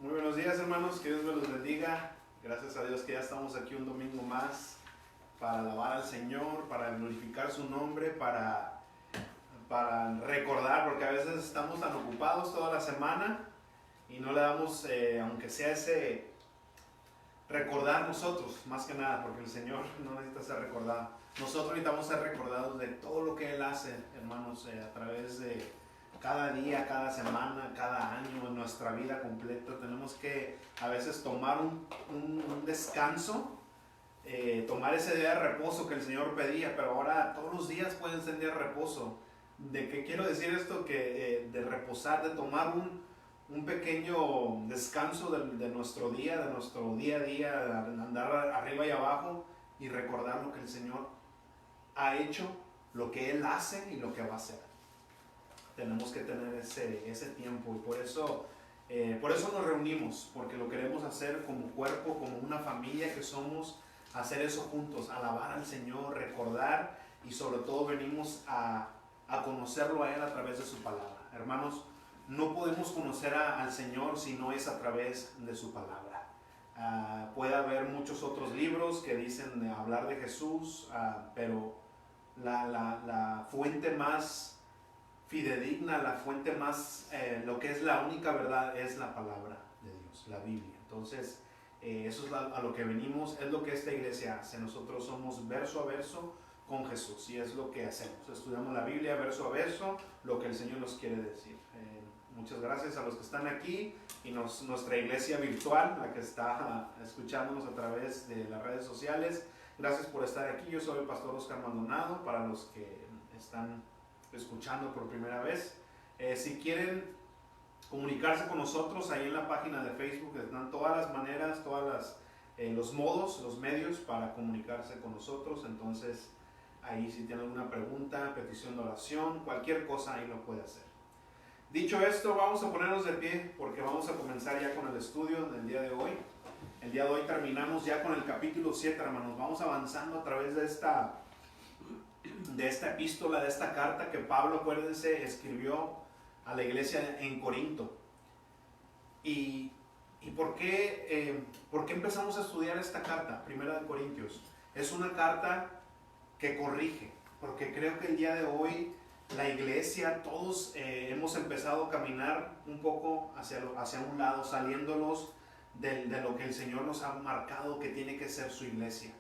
Muy buenos días, hermanos, que Dios me los bendiga. Gracias a Dios que ya estamos aquí un domingo más para alabar al Señor, para glorificar su nombre, para recordar, porque a veces estamos tan ocupados toda la semana y no le damos, aunque sea ese recordar nosotros, más que nada, porque el Señor no necesita ser recordado. Nosotros necesitamos ser recordados de todo lo que Él hace, hermanos, a través de cada día, cada semana, cada año, en nuestra vida completa. Tenemos que a veces tomar un descanso, tomar ese día de reposo que el Señor pedía, pero ahora todos los días pueden ser días de reposo. ¿De qué quiero decir esto? Que de reposar, de tomar un pequeño descanso de nuestro día a día, de andar arriba y abajo y recordar lo que el Señor ha hecho, lo que Él hace y lo que va a hacer. Tenemos que tener ese tiempo y por eso nos reunimos, porque lo queremos hacer como cuerpo, como una familia que somos, hacer eso juntos, alabar al Señor, recordar y sobre todo venimos a conocerlo a Él a través de su palabra. Hermanos, no podemos conocer al Señor si no es a través de su palabra. Puede haber muchos otros libros que dicen de hablar de Jesús, pero la fuente más fidedigna, la fuente más, lo que es la única verdad es la palabra de Dios, la Biblia. Entonces, eso es a lo que venimos, es lo que esta iglesia hace. Nosotros somos verso a verso con Jesús y es lo que hacemos. Estudiamos la Biblia verso a verso, lo que el Señor nos quiere decir. Muchas gracias a los que están aquí y nuestra iglesia virtual, la que está escuchándonos a través de las redes sociales. Gracias por estar aquí. Yo soy el pastor Oscar Maldonado, para los que están escuchando por primera vez. Si quieren comunicarse con nosotros, ahí en la página de Facebook están todas las maneras, los modos, los medios para comunicarse con nosotros. Entonces ahí si tienen alguna pregunta, petición de oración, cualquier cosa ahí lo puede hacer. Dicho esto, vamos a ponernos de pie porque vamos a comenzar ya con el estudio del día de hoy. El día de hoy terminamos ya con el capítulo 7, hermanos. Vamos avanzando a través de esta epístola, de esta carta que Pablo, acuérdense, escribió a la iglesia en Corinto. ¿Y por qué empezamos a estudiar esta carta, Primera de Corintios? Es una carta que corrige, porque creo que el día de hoy la iglesia, todos hemos empezado a caminar un poco hacia un lado, saliéndonos de lo que el Señor nos ha marcado que tiene que ser su iglesia.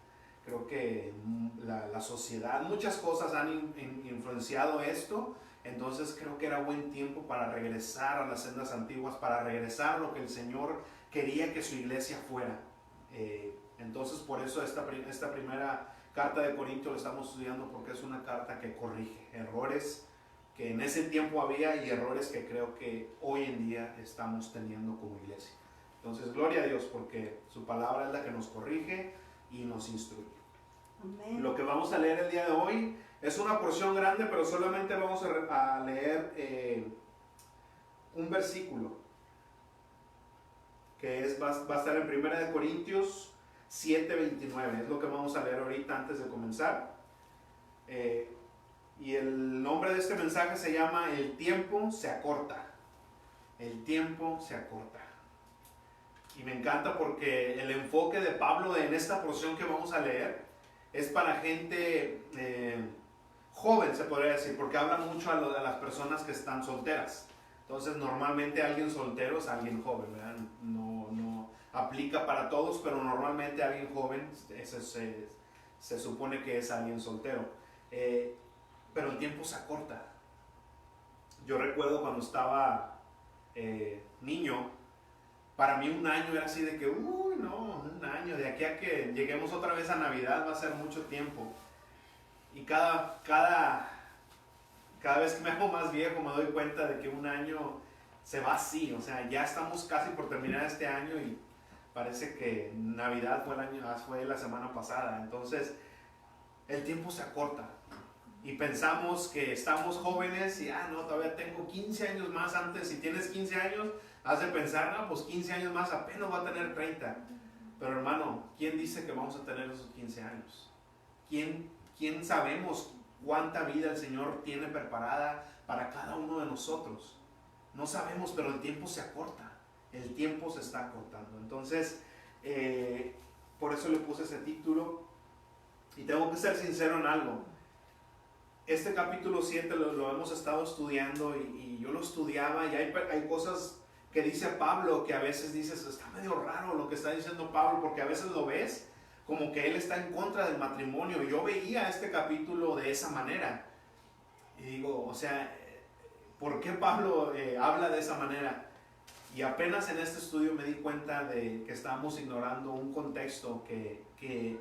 Creo que la sociedad, muchas cosas han influenciado esto, entonces creo que era buen tiempo para regresar a las sendas antiguas, para regresar a lo que el Señor quería que su iglesia fuera. Entonces por eso esta primera carta de Corinto la estamos estudiando, porque es una carta que corrige errores que en ese tiempo había y errores que creo que hoy en día estamos teniendo como iglesia. Entonces gloria a Dios, porque su palabra es la que nos corrige y nos instruye. Amén. Lo que vamos a leer el día de hoy es una porción grande, pero solamente vamos a leer un versículo que va a estar en 1 Corintios 7:29. Es lo que vamos a leer ahorita antes de comenzar. Y el nombre de este mensaje se llama El tiempo se acorta. El tiempo se acorta. Y me encanta porque el enfoque de Pablo en esta porción que vamos a leer es para gente joven, se podría decir, porque habla mucho a las personas que están solteras. Entonces normalmente alguien soltero es alguien joven, ¿verdad? No aplica para todos, pero normalmente alguien joven se supone que es alguien soltero. Pero el tiempo se acorta. Yo recuerdo cuando estaba niño, para mí un año era así de que, un año, de aquí a que lleguemos otra vez a Navidad va a ser mucho tiempo. Y cada vez que me hago más viejo me doy cuenta de que un año se va así. O sea, ya estamos casi por terminar este año y parece que Navidad fue la semana pasada. Entonces, el tiempo se acorta. Y pensamos que estamos jóvenes y, todavía tengo 15 años más antes. Si tienes 15 años, has de pensar, pues 15 años más, apenas va a tener 30. Pero hermano, ¿quién dice que vamos a tener esos 15 años? ¿Quién sabemos cuánta vida el Señor tiene preparada para cada uno de nosotros? No sabemos, pero el tiempo se acorta. El tiempo se está acortando. Entonces, por eso le puse ese título. Y tengo que ser sincero en algo. Este capítulo 7 lo hemos estado estudiando y yo lo estudiaba y hay cosas que dice Pablo que a veces dices, está medio raro lo que está diciendo Pablo, porque a veces lo ves como que él está en contra del matrimonio. Yo veía este capítulo de esa manera y digo, o sea, ¿por qué Pablo habla de esa manera? Y apenas en este estudio me di cuenta de que estábamos ignorando un contexto que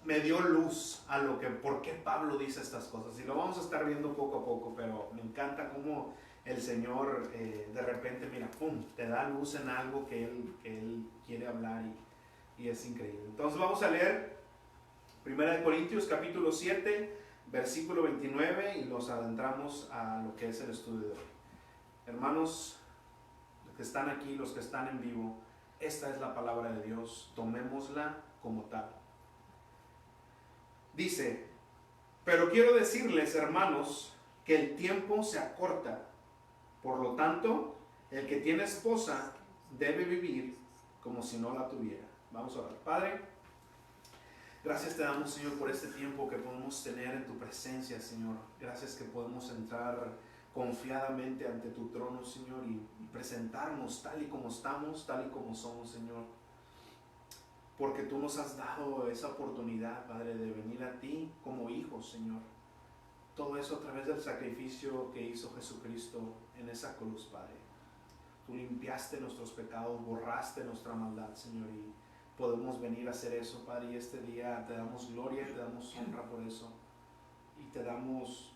me dio luz a por qué Pablo dice estas cosas. Y lo vamos a estar viendo poco a poco, pero me encanta cómo el Señor de repente, mira, pum, te da luz en algo que Él quiere hablar y es increíble. Entonces vamos a leer 1 Corintios capítulo 7, versículo 29 y nos adentramos a lo que es el estudio de hoy. Hermanos, los que están aquí, los que están en vivo, esta es la palabra de Dios, tomémosla como tal. Dice, pero quiero decirles, hermanos, que el tiempo se acorta. Por lo tanto, el que tiene esposa debe vivir como si no la tuviera. Vamos a orar. Padre, gracias te damos, Señor, por este tiempo que podemos tener en tu presencia, Señor. Gracias que podemos entrar confiadamente ante tu trono, Señor, y presentarnos tal y como estamos, tal y como somos, Señor. Porque tú nos has dado esa oportunidad, Padre, de venir a ti como hijos, Señor. Todo eso a través del sacrificio que hizo Jesucristo en esa cruz, Padre. Tú limpiaste nuestros pecados, borraste nuestra maldad, Señor, y podemos venir a hacer eso, Padre. Y este día te damos gloria, te damos honra por eso. Y te damos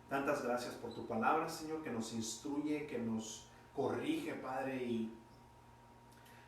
tantas gracias por tu palabra, Señor, que nos instruye, que nos corrige, Padre, y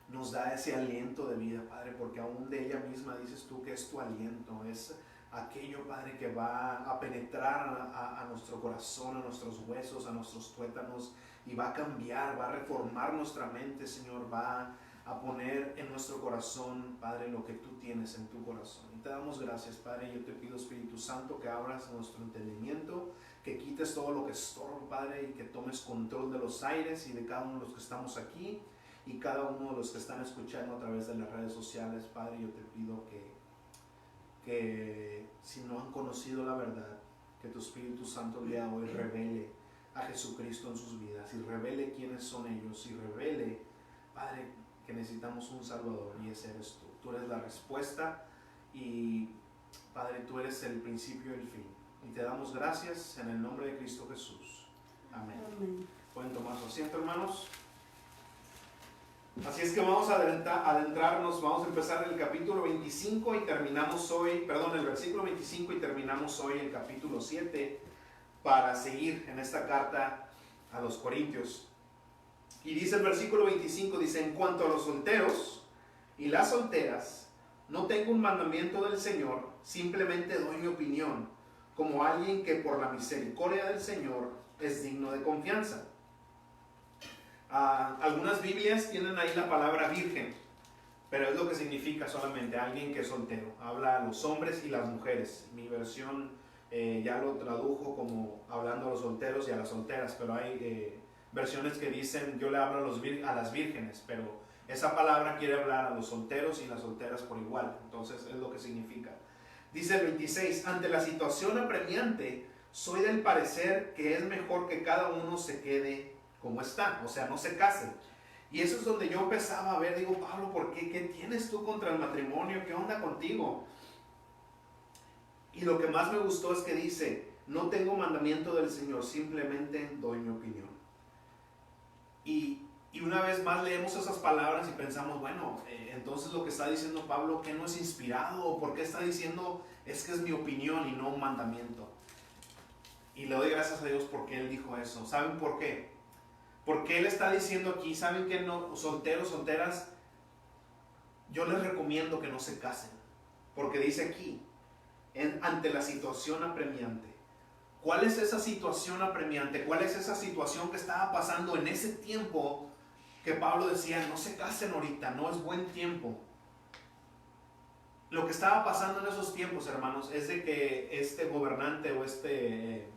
nos da ese aliento de vida, Padre, porque aún de ella misma dices tú que es tu aliento, es aquello, Padre, que va a penetrar a nuestro corazón, a nuestros huesos, a nuestros tuétanos, y va a cambiar, va a reformar nuestra mente, Señor, va a poner en nuestro corazón, Padre, lo que tú tienes en tu corazón. Y te damos gracias, Padre. Yo te pido, Espíritu Santo, que abras nuestro entendimiento, que quites todo lo que estorba, Padre, y que tomes control de los aires y de cada uno de los que estamos aquí y cada uno de los que están escuchando a través de las redes sociales. Padre, yo te pido que si no han conocido la verdad, que tu Espíritu Santo el día de hoy revele a Jesucristo en sus vidas y revele quiénes son ellos y revele, Padre, que necesitamos un Salvador y ese eres tú. Tú eres la respuesta y, Padre, tú eres el principio y el fin. Y te damos gracias en el nombre de Cristo Jesús. Amén. Amén. Pueden tomar su asiento, hermanos. Así es que vamos a adentrarnos, vamos a empezar el capítulo 25 y terminamos hoy, el versículo 25 y terminamos hoy el capítulo 7 para seguir en esta carta a los Corintios. Y dice el versículo 25, dice, en cuanto a los solteros y las solteras, no tengo un mandamiento del Señor, simplemente doy mi opinión, como alguien que por la misericordia del Señor es digno de confianza. Algunas Biblias tienen ahí la palabra virgen, pero es lo que significa solamente alguien que es soltero. Habla a los hombres y las mujeres. Mi versión ya lo tradujo como hablando a los solteros y a las solteras, pero hay versiones que dicen yo le hablo a las vírgenes, pero esa palabra quiere hablar a los solteros y las solteras por igual. Entonces es lo que significa. Dice el 26, ante la situación apremiante, soy del parecer que es mejor que cada uno se quede como está, o sea, no se casen. Y eso es donde yo empezaba a ver, digo, Pablo, ¿por qué? ¿Qué tienes tú contra el matrimonio? ¿Qué onda contigo? Y lo que más me gustó es que dice, no tengo mandamiento del Señor, simplemente doy mi opinión. Y una vez más leemos esas palabras y pensamos, bueno, entonces lo que está diciendo Pablo, ¿qué no es inspirado? ¿O por qué está diciendo, es que es mi opinión y no un mandamiento? Y le doy gracias a Dios porque Él dijo eso. ¿Saben por qué? Porque Él está diciendo aquí, ¿saben qué? No, solteros, solteras, yo les recomiendo que no se casen. Porque dice aquí, ante la situación apremiante. ¿Cuál es esa situación apremiante? ¿Cuál es esa situación que estaba pasando en ese tiempo que Pablo decía, no se casen ahorita, no es buen tiempo? Lo que estaba pasando en esos tiempos, hermanos, es de que este gobernante o este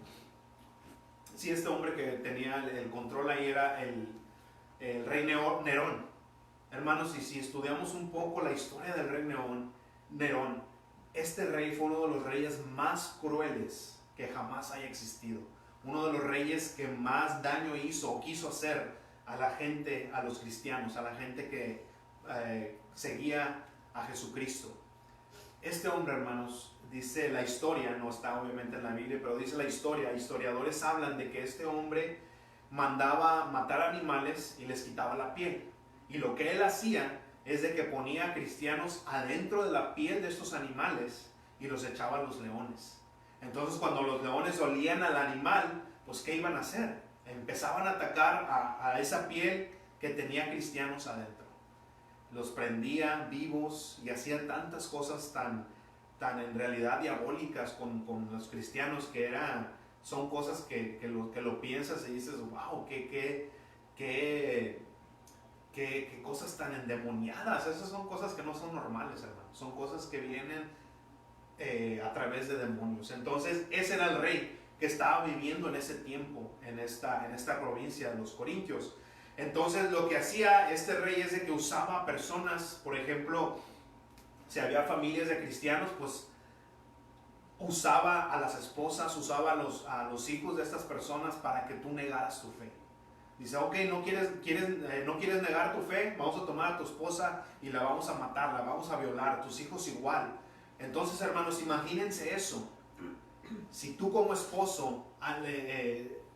hombre que tenía el control ahí era el rey Nerón. Hermanos, y si estudiamos un poco la historia del rey Nerón, este rey fue uno de los reyes más crueles que jamás haya existido. Uno de los reyes que más daño hizo o quiso hacer a la gente, a los cristianos, a la gente que seguía a Jesucristo. Este hombre, hermanos, dice la historia, no está obviamente en la Biblia, pero dice la historia, historiadores hablan de que este hombre mandaba matar animales y les quitaba la piel. Y lo que él hacía es de que ponía a cristianos adentro de la piel de estos animales y los echaba a los leones. Entonces cuando los leones olían al animal, pues ¿qué iban a hacer? Empezaban a atacar a esa piel que tenía cristianos adentro. Los prendía vivos y hacía tantas cosas tan en realidad diabólicas con los cristianos que son cosas que lo piensas y dices, wow, qué cosas tan endemoniadas. Esas son cosas que no son normales, hermano. Son cosas que vienen a través de demonios. Entonces ese era el rey que estaba viviendo en ese tiempo en esta provincia de los Corintios. Entonces lo que hacía este rey es de que usaba personas, por ejemplo, si había familias de cristianos, pues usaba a las esposas, usaba a los hijos de estas personas para que tú negaras tu fe. Dice, ok, no quieres negar tu fe, vamos a tomar a tu esposa y la vamos a matar, la vamos a violar, tus hijos igual. Entonces, hermanos, imagínense eso. Si tú como esposo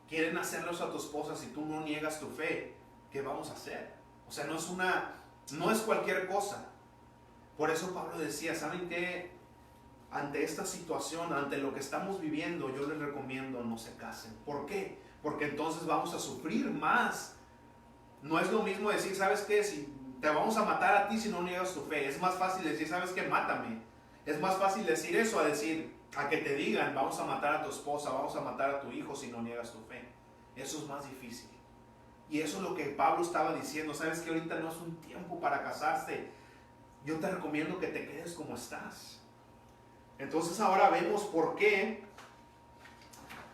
quieren hacerlos a tu esposa, si tú no niegas tu fe, ¿qué vamos a hacer? O sea, no es cualquier cosa. Por eso Pablo decía, ¿saben qué? Ante esta situación, ante lo que estamos viviendo, yo les recomiendo no se casen. ¿Por qué? Porque entonces vamos a sufrir más. No es lo mismo decir, ¿sabes qué? Si te vamos a matar a ti si no niegas tu fe. Es más fácil decir, ¿sabes qué? Mátame. Es más fácil decir eso a que te digan, vamos a matar a tu esposa, vamos a matar a tu hijo si no niegas tu fe. Eso es más difícil. Y eso es lo que Pablo estaba diciendo. ¿Sabes qué? Ahorita no es un tiempo para casarse. Yo te recomiendo que te quedes como estás. Entonces ahora vemos por qué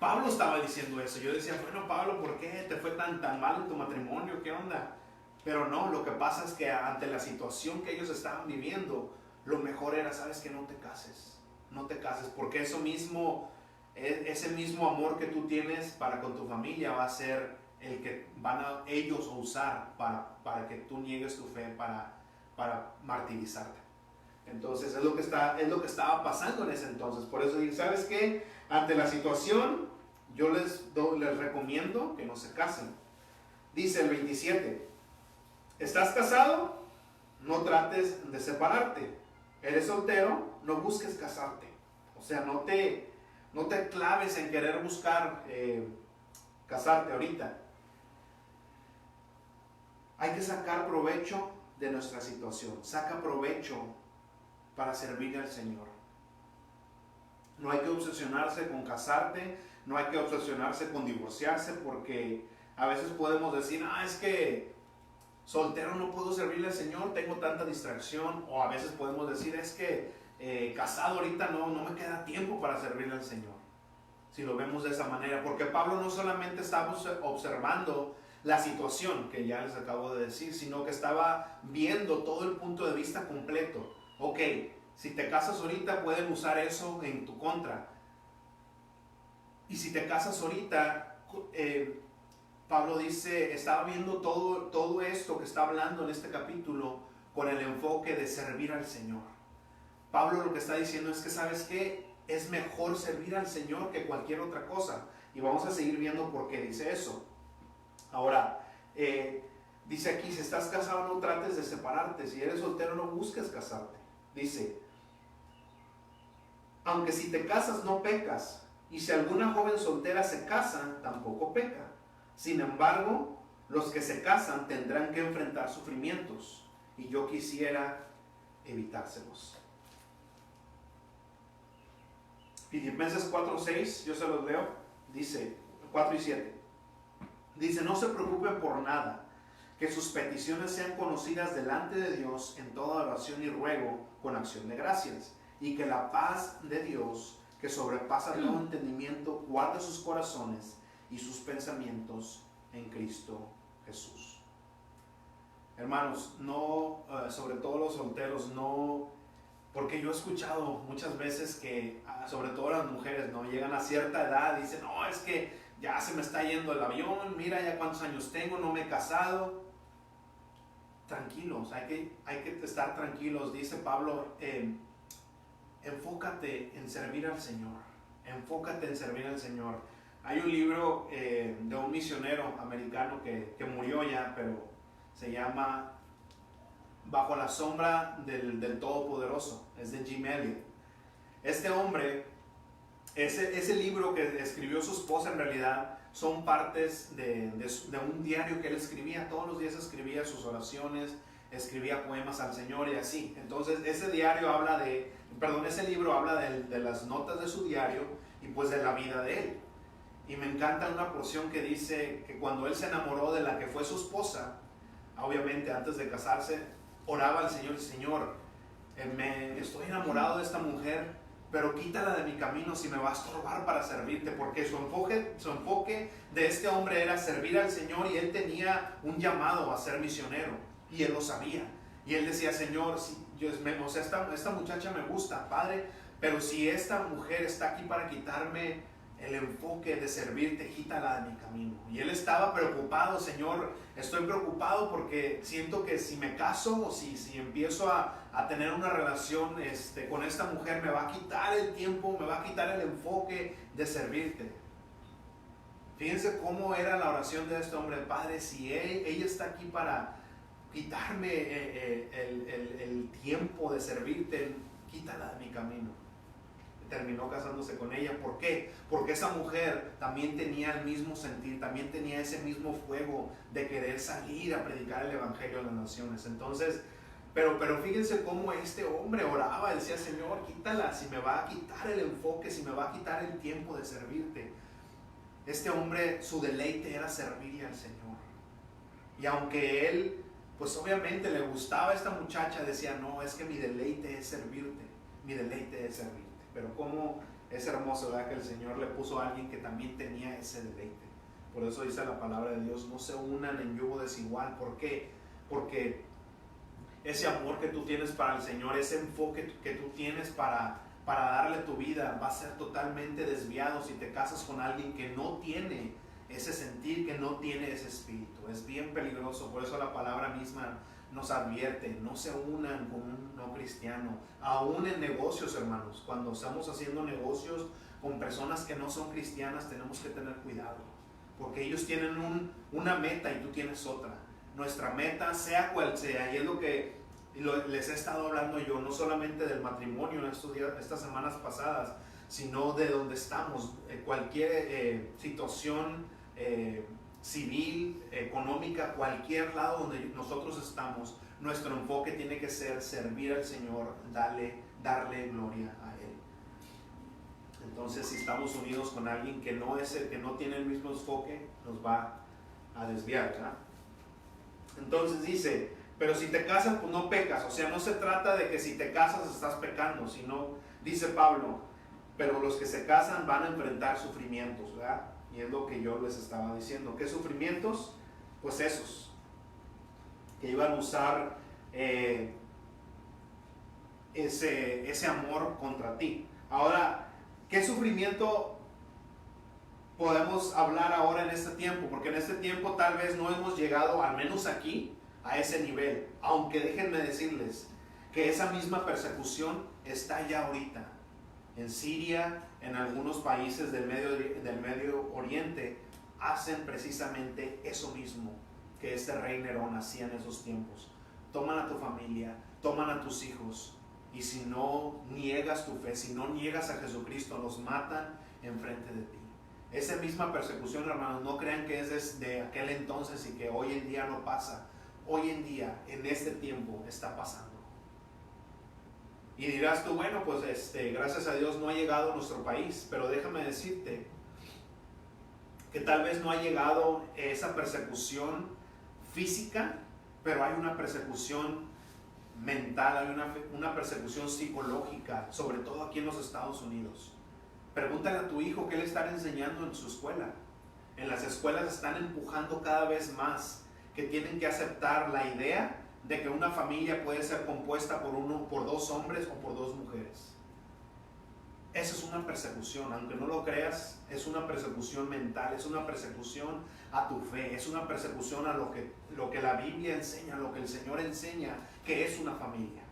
Pablo estaba diciendo eso. Yo decía, bueno, Pablo, ¿por qué te fue tan mal en tu matrimonio? ¿Qué onda? Pero no, lo que pasa es que ante la situación que ellos estaban viviendo, lo mejor era, ¿sabes qué? No te cases. No te cases, porque ese mismo amor que tú tienes para con tu familia va a ser el que van a ellos usar para que tú niegues tu fe, para martirizarte. Entonces es lo que estaba pasando en ese entonces. Por eso dije, ¿sabes qué? Ante la situación, yo les recomiendo que no se casen. Dice el 27, ¿estás casado? No trates de separarte. ¿Eres soltero? No busques casarte. O sea, no te claves en querer buscar casarte ahorita. Hay que sacar provecho de nuestra situación. Saca provecho para servirle al Señor. No hay que obsesionarse con casarte, no hay que obsesionarse con divorciarse, porque a veces podemos decir, es que soltero no puedo servirle al Señor, tengo tanta distracción. O a veces podemos decir, es que casado ahorita no me queda tiempo para servirle al Señor. Si lo vemos de esa manera, porque Pablo no solamente estaba observando la situación que ya les acabo de decir, sino que estaba viendo todo el punto de vista completo. Ok, si te casas ahorita pueden usar eso en tu contra. Y si te casas ahorita, Pablo dice, estaba viendo todo esto que está hablando en este capítulo con el enfoque de servir al Señor. Pablo lo que está diciendo es que, ¿sabes qué? Es mejor servir al Señor que cualquier otra cosa. Y vamos a seguir viendo por qué dice eso. Ahora, dice aquí, si estás casado no trates de separarte. Si eres soltero no busques casarte. Dice, aunque si te casas no pecas. Y si alguna joven soltera se casa, tampoco peca. Sin embargo, los que se casan tendrán que enfrentar sufrimientos. Y yo quisiera evitárselos. Filipenses 4:6, yo se los leo, dice, 4 y 7. Dice, no se preocupen por nada, que sus peticiones sean conocidas delante de Dios en toda oración y ruego con acción de gracias. Y que la paz de Dios, que sobrepasa todo entendimiento, guarde sus corazones y sus pensamientos en Cristo Jesús. Hermanos, no, sobre todo los solteros, no, porque yo he escuchado muchas veces que, sobre todo las mujeres, ¿no? Llegan a cierta edad y dicen, no, es que ya se me está yendo el avión, mira ya cuántos años tengo, no me he casado. Tranquilos, hay que estar tranquilos. Dice Pablo, enfócate en servir al Señor, enfócate en servir al Señor. Hay un libro de un misionero americano que murió ya, pero se llama Bajo la sombra del Todopoderoso, es de Jim Elliot. Este hombre, ese libro que escribió su esposa en realidad son partes de un diario que él escribía. Todos los días escribía sus oraciones, escribía poemas al Señor y así. Entonces ese libro habla de las notas de su diario y pues de la vida de él. Y me encanta una porción que dice que cuando él se enamoró de la que fue su esposa, obviamente antes de casarse, oraba al Señor: Señor, estoy enamorado de esta mujer, pero quítala de mi camino si me va a estorbar para servirte, porque su enfoque de este hombre era servir al Señor, y él tenía un llamado a ser misionero, y él lo sabía. Y él decía: Señor, esta muchacha me gusta, Padre, pero si esta mujer está aquí para quitarme el enfoque de servirte, quítala de mi camino. Y él estaba preocupado: Señor, estoy preocupado porque siento que si me caso o si empiezo a tener una relación con esta mujer, me va a quitar el tiempo, me va a quitar el enfoque de servirte. Fíjense cómo era la oración de este hombre: Padre, si ella está aquí para quitarme el tiempo de servirte, quítala de mi camino. Terminó casándose con ella. ¿Por qué? Porque esa mujer también tenía el mismo sentir, también tenía ese mismo fuego de querer salir a predicar el evangelio a las naciones. Entonces, pero fíjense cómo este hombre oraba, decía: Señor, quítala, si me va a quitar el enfoque, si me va a quitar el tiempo de servirte. Este hombre, su deleite era servirle al Señor. Y aunque él, pues obviamente le gustaba a esta muchacha, decía: no, es que mi deleite es servirte, mi deleite es servirte. Pero cómo es hermoso, ¿verdad?, que el Señor le puso a alguien que también tenía ese deleite. Por eso dice la palabra de Dios: no se unan en yugo desigual. ¿Por qué? Porque ese amor que tú tienes para el Señor, ese enfoque que tú tienes para darle tu vida, va a ser totalmente desviado si te casas con alguien que no tiene ese sentir, que no tiene ese espíritu. Es bien peligroso. Por eso la palabra misma nos advierte: no se unan con un no cristiano. Aún en negocios, hermanos, cuando estamos haciendo negocios con personas que no son cristianas, tenemos que tener cuidado, porque ellos tienen una meta y tú tienes otra. Nuestra meta, sea cual sea, y es lo que les he estado hablando yo, no solamente del matrimonio en estas semanas pasadas, sino de donde estamos, cualquier situación civil, económica, cualquier lado donde nosotros estamos, nuestro enfoque tiene que ser servir al Señor, darle gloria a Él. Entonces, si estamos unidos con alguien que no tiene el mismo enfoque, nos va a desviar, ¿verdad? Entonces dice: pero si te casas, pues no pecas. O sea, no se trata de que si te casas estás pecando, sino, dice Pablo, pero los que se casan van a enfrentar sufrimientos, ¿verdad? Y es lo que yo les estaba diciendo. ¿Qué sufrimientos? Pues esos, que iban a usar ese amor contra ti. Ahora, ¿qué sufrimiento podemos hablar ahora en este tiempo? Porque en este tiempo tal vez no hemos llegado, al menos aquí, a ese nivel. Aunque déjenme decirles que esa misma persecución está ya ahorita. En Siria, en algunos países del Medio Oriente, hacen precisamente eso mismo que este rey Nerón hacía en esos tiempos. Toman a tu familia, toman a tus hijos, y si no niegas tu fe, si no niegas a Jesucristo, los matan enfrente de ti. Esa misma persecución, hermanos, no crean que es desde aquel entonces y que hoy en día no pasa. Hoy en día, en este tiempo, está pasando. Y dirás tú: bueno, pues gracias a Dios no ha llegado a nuestro país. Pero déjame decirte que tal vez no ha llegado esa persecución física, pero hay una persecución mental, hay una persecución psicológica, sobre todo aquí en los Estados Unidos. Pregúntale a tu hijo qué le están enseñando en su escuela. En las escuelas están empujando cada vez más que tienen que aceptar la idea de que una familia puede ser compuesta por dos hombres o por dos mujeres. Eso es una persecución, aunque no lo creas, es una persecución mental, es una persecución a tu fe, es una persecución a lo que la Biblia enseña, lo que el Señor enseña, que es una familia.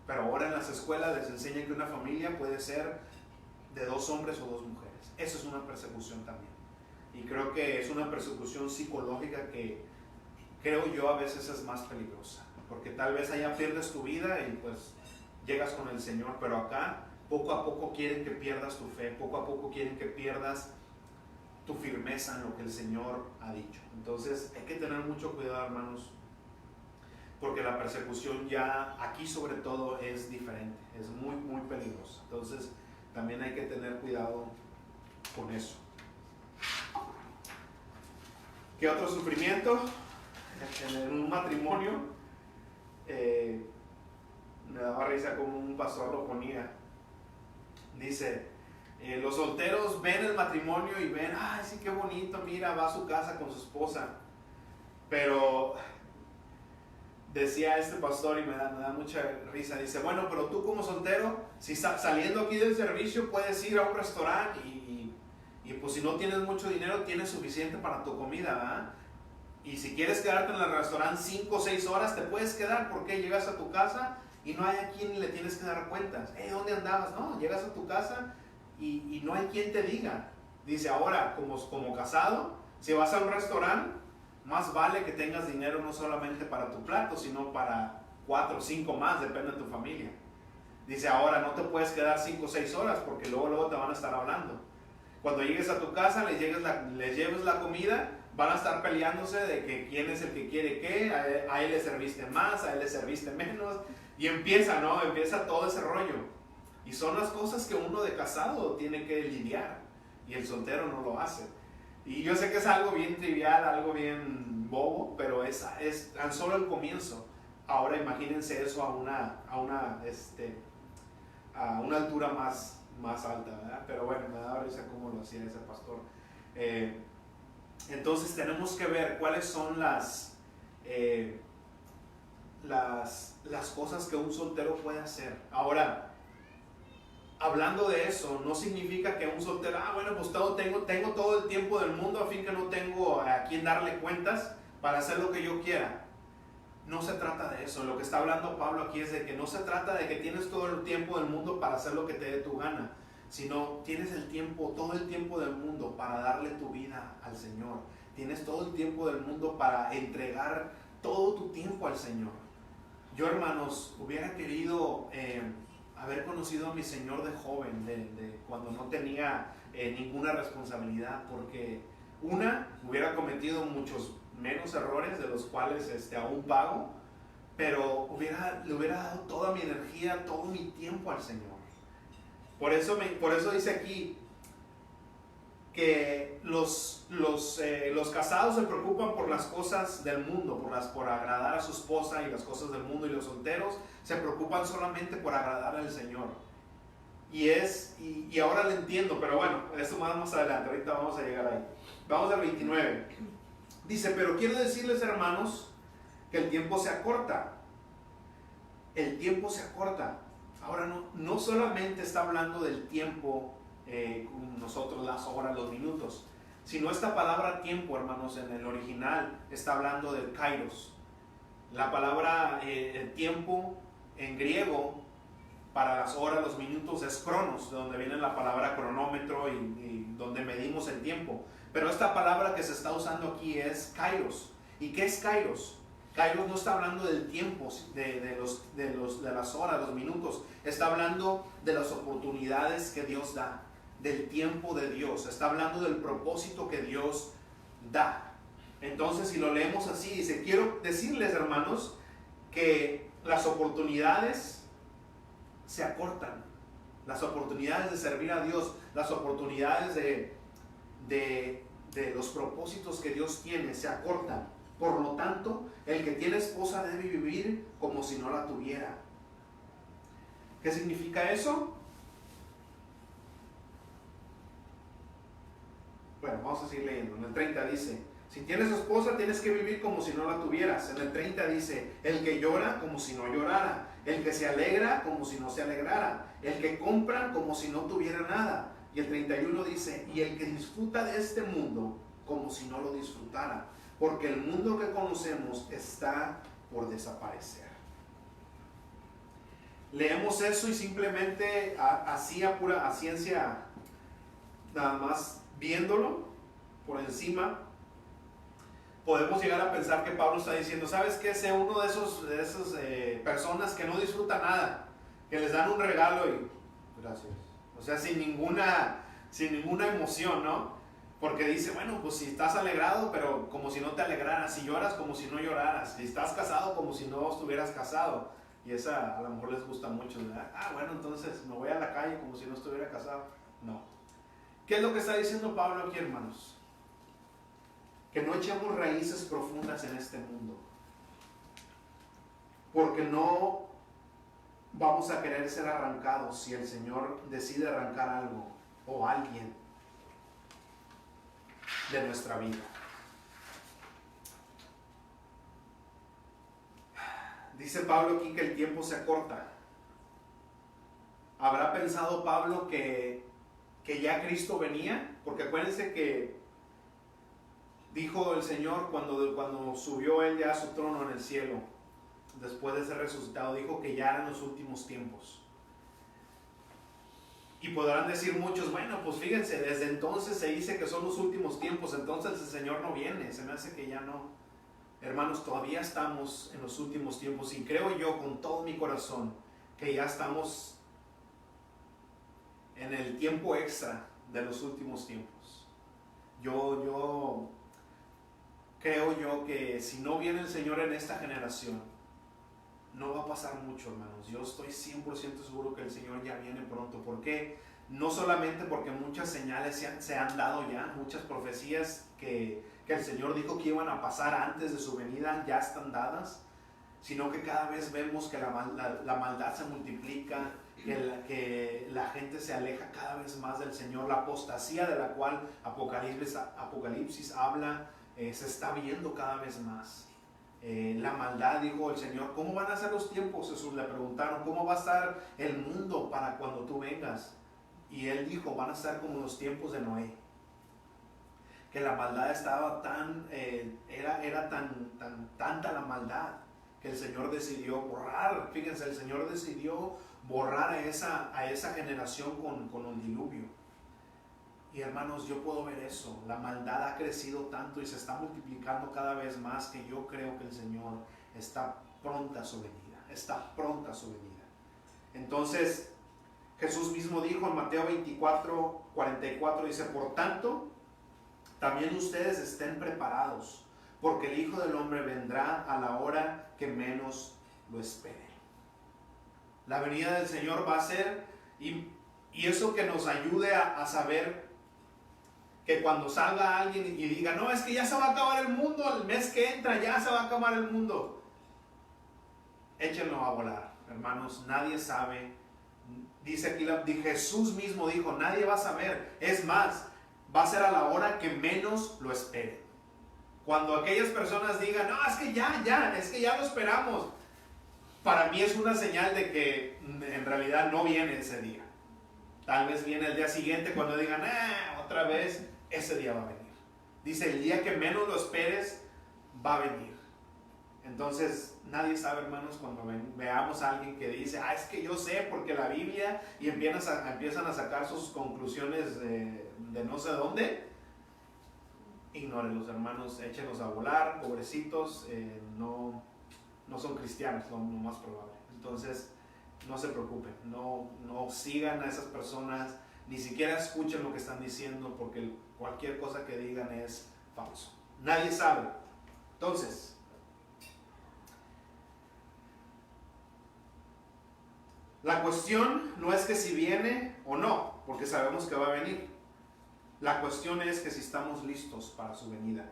Pero ahora en las escuelas les enseñan que una familia puede ser de dos hombres o dos mujeres. Eso es una persecución también. Y creo que es una persecución psicológica que creo yo a veces es más peligrosa. Porque tal vez allá pierdes tu vida y pues llegas con el Señor, pero acá poco a poco quieren que pierdas tu fe, poco a poco quieren que pierdas tu firmeza en lo que el Señor ha dicho. Entonces hay que tener mucho cuidado, hermanos, porque la persecución ya aquí sobre todo es diferente, es muy muy peligrosa. Entonces también hay que tener cuidado con eso. ¿Qué otro sufrimiento? En un matrimonio, me daba risa como un pastor lo ponía. Dice, los solteros ven el matrimonio y ven, ay, sí, qué bonito, mira, va a su casa con su esposa. Pero decía este pastor, y me da mucha risa, dice, bueno, pero tú como soltero, si saliendo aquí del servicio puedes ir a un restaurante y pues si no tienes mucho dinero, tienes suficiente para tu comida, ¿verdad? Y si quieres quedarte en el restaurante 5 o 6 horas, te puedes quedar, porque llegas a tu casa y no hay a quien le tienes que dar cuentas. ¿Dónde andabas? No, llegas a tu casa y no hay quien te diga. Dice, ahora, como casado, si vas a un restaurante, más vale que tengas dinero no solamente para tu plato, sino para 4 o 5 más, depende de tu familia. Dice, ahora no te puedes quedar 5 o 6 horas porque luego te van a estar hablando. Cuando llegues a tu casa, les lleves la comida, van a estar peleándose de que quién es el que quiere qué, a él le serviste más, a él le serviste menos, y empieza todo ese rollo. Y son las cosas que uno de casado tiene que lidiar, y el soltero no lo hace. Y yo sé que es algo bien trivial, algo bien bobo, pero es tan solo el comienzo. Ahora imagínense eso a una altura más alta, ¿verdad? Pero bueno, me da risa cómo lo hacía ese pastor. Entonces tenemos que ver cuáles son las cosas que un soltero puede hacer. Ahora, hablando de eso, no significa que un soltero, bueno, pues tengo todo el tiempo del mundo, a fin que no tengo a quien darle cuentas para hacer lo que yo quiera. No se trata de eso. Lo que está hablando Pablo aquí es de que no se trata de que tienes todo el tiempo del mundo para hacer lo que te dé tu gana, sino tienes todo el tiempo del mundo para darle tu vida al Señor. Tienes todo el tiempo del mundo para entregar todo tu tiempo al Señor. Yo, hermanos, hubiera querido haber conocido a mi Señor de joven, de cuando no tenía ninguna responsabilidad, porque hubiera cometido muchos menos errores de los cuales aún pago, pero le hubiera dado toda mi energía, todo mi tiempo al Señor. Por eso dice aquí que los casados se preocupan por las cosas del mundo, por agradar a su esposa y las cosas del mundo, y los solteros se preocupan solamente por agradar al Señor. Y ahora lo entiendo, pero bueno, eso más adelante, ahorita vamos a llegar ahí. Vamos al 29. Dice, pero quiero decirles, hermanos, que el tiempo se acorta. El tiempo se acorta. Ahora no solamente está hablando del tiempo, nosotros las horas, los minutos, sino esta palabra tiempo, hermanos, en el original está hablando del kairos. La palabra tiempo en griego para las horas, los minutos es cronos, de donde viene la palabra cronómetro y donde medimos el tiempo. Pero esta palabra que se está usando aquí es kairos. ¿Y qué es kairos? Kairos no está hablando del tiempo, de las horas, los minutos. Está hablando de las oportunidades que Dios da, del tiempo de Dios. Está hablando del propósito que Dios da. Entonces, si lo leemos así, dice, quiero decirles, hermanos, que las oportunidades se acortan. Las oportunidades de servir a Dios, las oportunidades de los propósitos que Dios tiene, se acortan. Por lo tanto, el que tiene esposa debe vivir como si no la tuviera. ¿Qué significa eso? Bueno, vamos a seguir leyendo. En el 30 dice, Si tienes esposa, tienes que vivir como si no la tuvieras. En el 30 dice, el que llora como si no llorara, el que se alegra como si no se alegrara, el que compra como si no tuviera nada. Y el 31 dice, y el que disfruta de este mundo como si no lo disfrutara, porque el mundo que conocemos está por desaparecer. Leemos eso y simplemente así a ciencia, nada más viéndolo por encima, podemos llegar a pensar que Pablo está diciendo, ¿sabes qué? Sé uno de esas personas que no disfruta nada, que les dan un regalo y gracias. O sea, sin ninguna emoción, ¿no? Porque dice, bueno, pues si estás alegrado, pero como si no te alegraras, si lloras como si no lloraras, si estás casado como si no estuvieras casado. Y esa a lo mejor les gusta mucho, ¿verdad? Bueno, entonces me voy a la calle como si no estuviera casado. No. ¿Qué es lo que está diciendo Pablo aquí, hermanos? Que no echemos raíces profundas en este mundo. Porque no vamos a querer ser arrancados si el Señor decide arrancar algo o alguien de nuestra vida. Dice Pablo aquí que el tiempo se acorta. ¿Habrá pensado Pablo que ya Cristo venía? Porque acuérdense que dijo el Señor cuando subió Él ya a su trono en el cielo, después de ser resucitado, dijo que ya eran los últimos tiempos. Y podrán decir muchos, bueno, pues fíjense, desde entonces se dice que son los últimos tiempos, entonces el Señor no viene, se me hace que ya no. Hermanos, todavía estamos en los últimos tiempos y creo yo con todo mi corazón que ya estamos en el tiempo extra de los últimos tiempos. Yo creo yo que si no viene el Señor en esta generación, no va a pasar mucho, hermanos. Yo estoy 100% seguro que el Señor ya viene pronto. ¿Por qué? No solamente porque muchas señales se han dado ya, muchas profecías que el Señor dijo que iban a pasar antes de su venida ya están dadas, sino que cada vez vemos que la maldad se multiplica, que la gente se aleja cada vez más del Señor. La apostasía de la cual Apocalipsis habla se está viendo cada vez más. La maldad, dijo el Señor, ¿cómo van a ser los tiempos? Jesús le preguntaron, ¿cómo va a estar el mundo para cuando tú vengas? Y Él dijo, van a estar como los tiempos de Noé. Que la maldad estaba era tanta la maldad que el Señor decidió borrar. Fíjense, el Señor decidió borrar a esa generación con un diluvio. Y hermanos, yo puedo ver eso. La maldad ha crecido tanto y se está multiplicando cada vez más que yo creo que el Señor está pronta a su venida. Está pronta a su venida. Entonces, Jesús mismo dijo en Mateo 24:44, dice, por tanto, también ustedes estén preparados, porque el Hijo del Hombre vendrá a la hora que menos lo esperen. La venida del Señor va a ser, y eso que nos ayude a saber que cuando salga alguien y diga, no, es que ya se va a acabar el mundo, el mes que entra ya se va a acabar el mundo, échenlo a volar, hermanos. Nadie sabe. Dice aquí, Jesús mismo dijo, nadie va a saber. Es más, va a ser a la hora que menos lo esperen. Cuando aquellas personas digan, no, es que ya lo esperamos, para mí es una señal de que en realidad no viene ese día. Tal vez viene el día siguiente cuando digan, otra vez, ese día va a venir. Dice, el día que menos lo esperes, va a venir. Entonces, nadie sabe, hermanos, cuando veamos a alguien que dice, es que yo sé porque la Biblia, y empiezan a sacar sus conclusiones de no sé dónde. Ignórenlos, hermanos, échenlos a volar, pobrecitos, no son cristianos, lo más probable. Entonces, no se preocupen, no sigan a esas personas, ni siquiera escuchen lo que están diciendo, porque cualquier cosa que digan es falso. Nadie sabe. Entonces, la cuestión no es que si viene o no, porque sabemos que va a venir. La cuestión es que si estamos listos para su venida.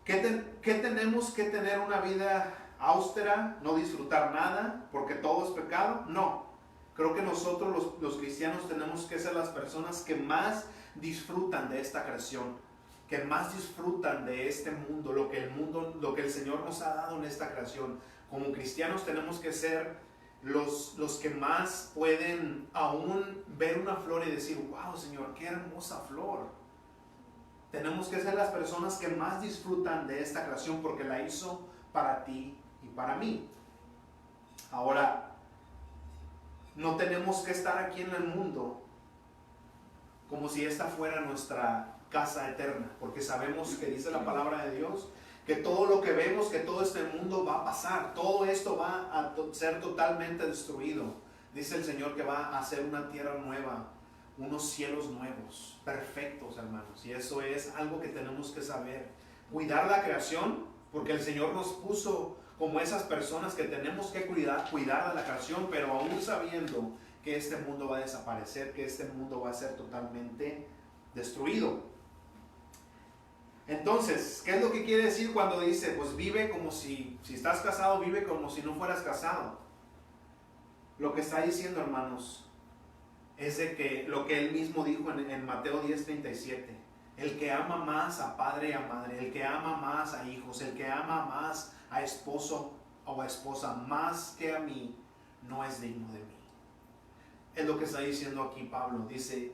¿Qué tenemos que tener una vida austera, no disfrutar nada, porque todo es pecado? No. Creo que nosotros los cristianos tenemos que ser las personas que más disfrutan de esta creación, que más disfrutan de este mundo, lo que el Señor nos ha dado en esta creación. Como cristianos tenemos que ser los que más pueden aún ver una flor y decir, wow, Señor, qué hermosa flor. Tenemos que ser las personas que más disfrutan de esta creación porque la hizo para ti y para mí. Ahora, no tenemos que estar aquí en el mundo como si esta fuera nuestra casa eterna, porque sabemos que dice la palabra de Dios que todo lo que vemos, que todo este mundo va a pasar, todo esto va a ser totalmente destruido. Dice el Señor que va a hacer una tierra nueva, unos cielos nuevos, perfectos, hermanos, y eso es algo que tenemos que saber. Cuidar la creación, porque el Señor nos puso como esas personas que tenemos que cuidar de la creación, pero aún sabiendo que este mundo va a desaparecer, que este mundo va a ser totalmente destruido. Entonces, ¿qué es lo que quiere decir cuando dice, pues vive como si estás casado, vive como si no fueras casado? Lo que está diciendo, hermanos, es de que lo que él mismo dijo en Mateo 10:37, el que ama más a padre y a madre, el que ama más a hijos, el que ama más a esposo o a esposa, más que a mí, no es digno de mí. Es lo que está diciendo aquí Pablo. Dice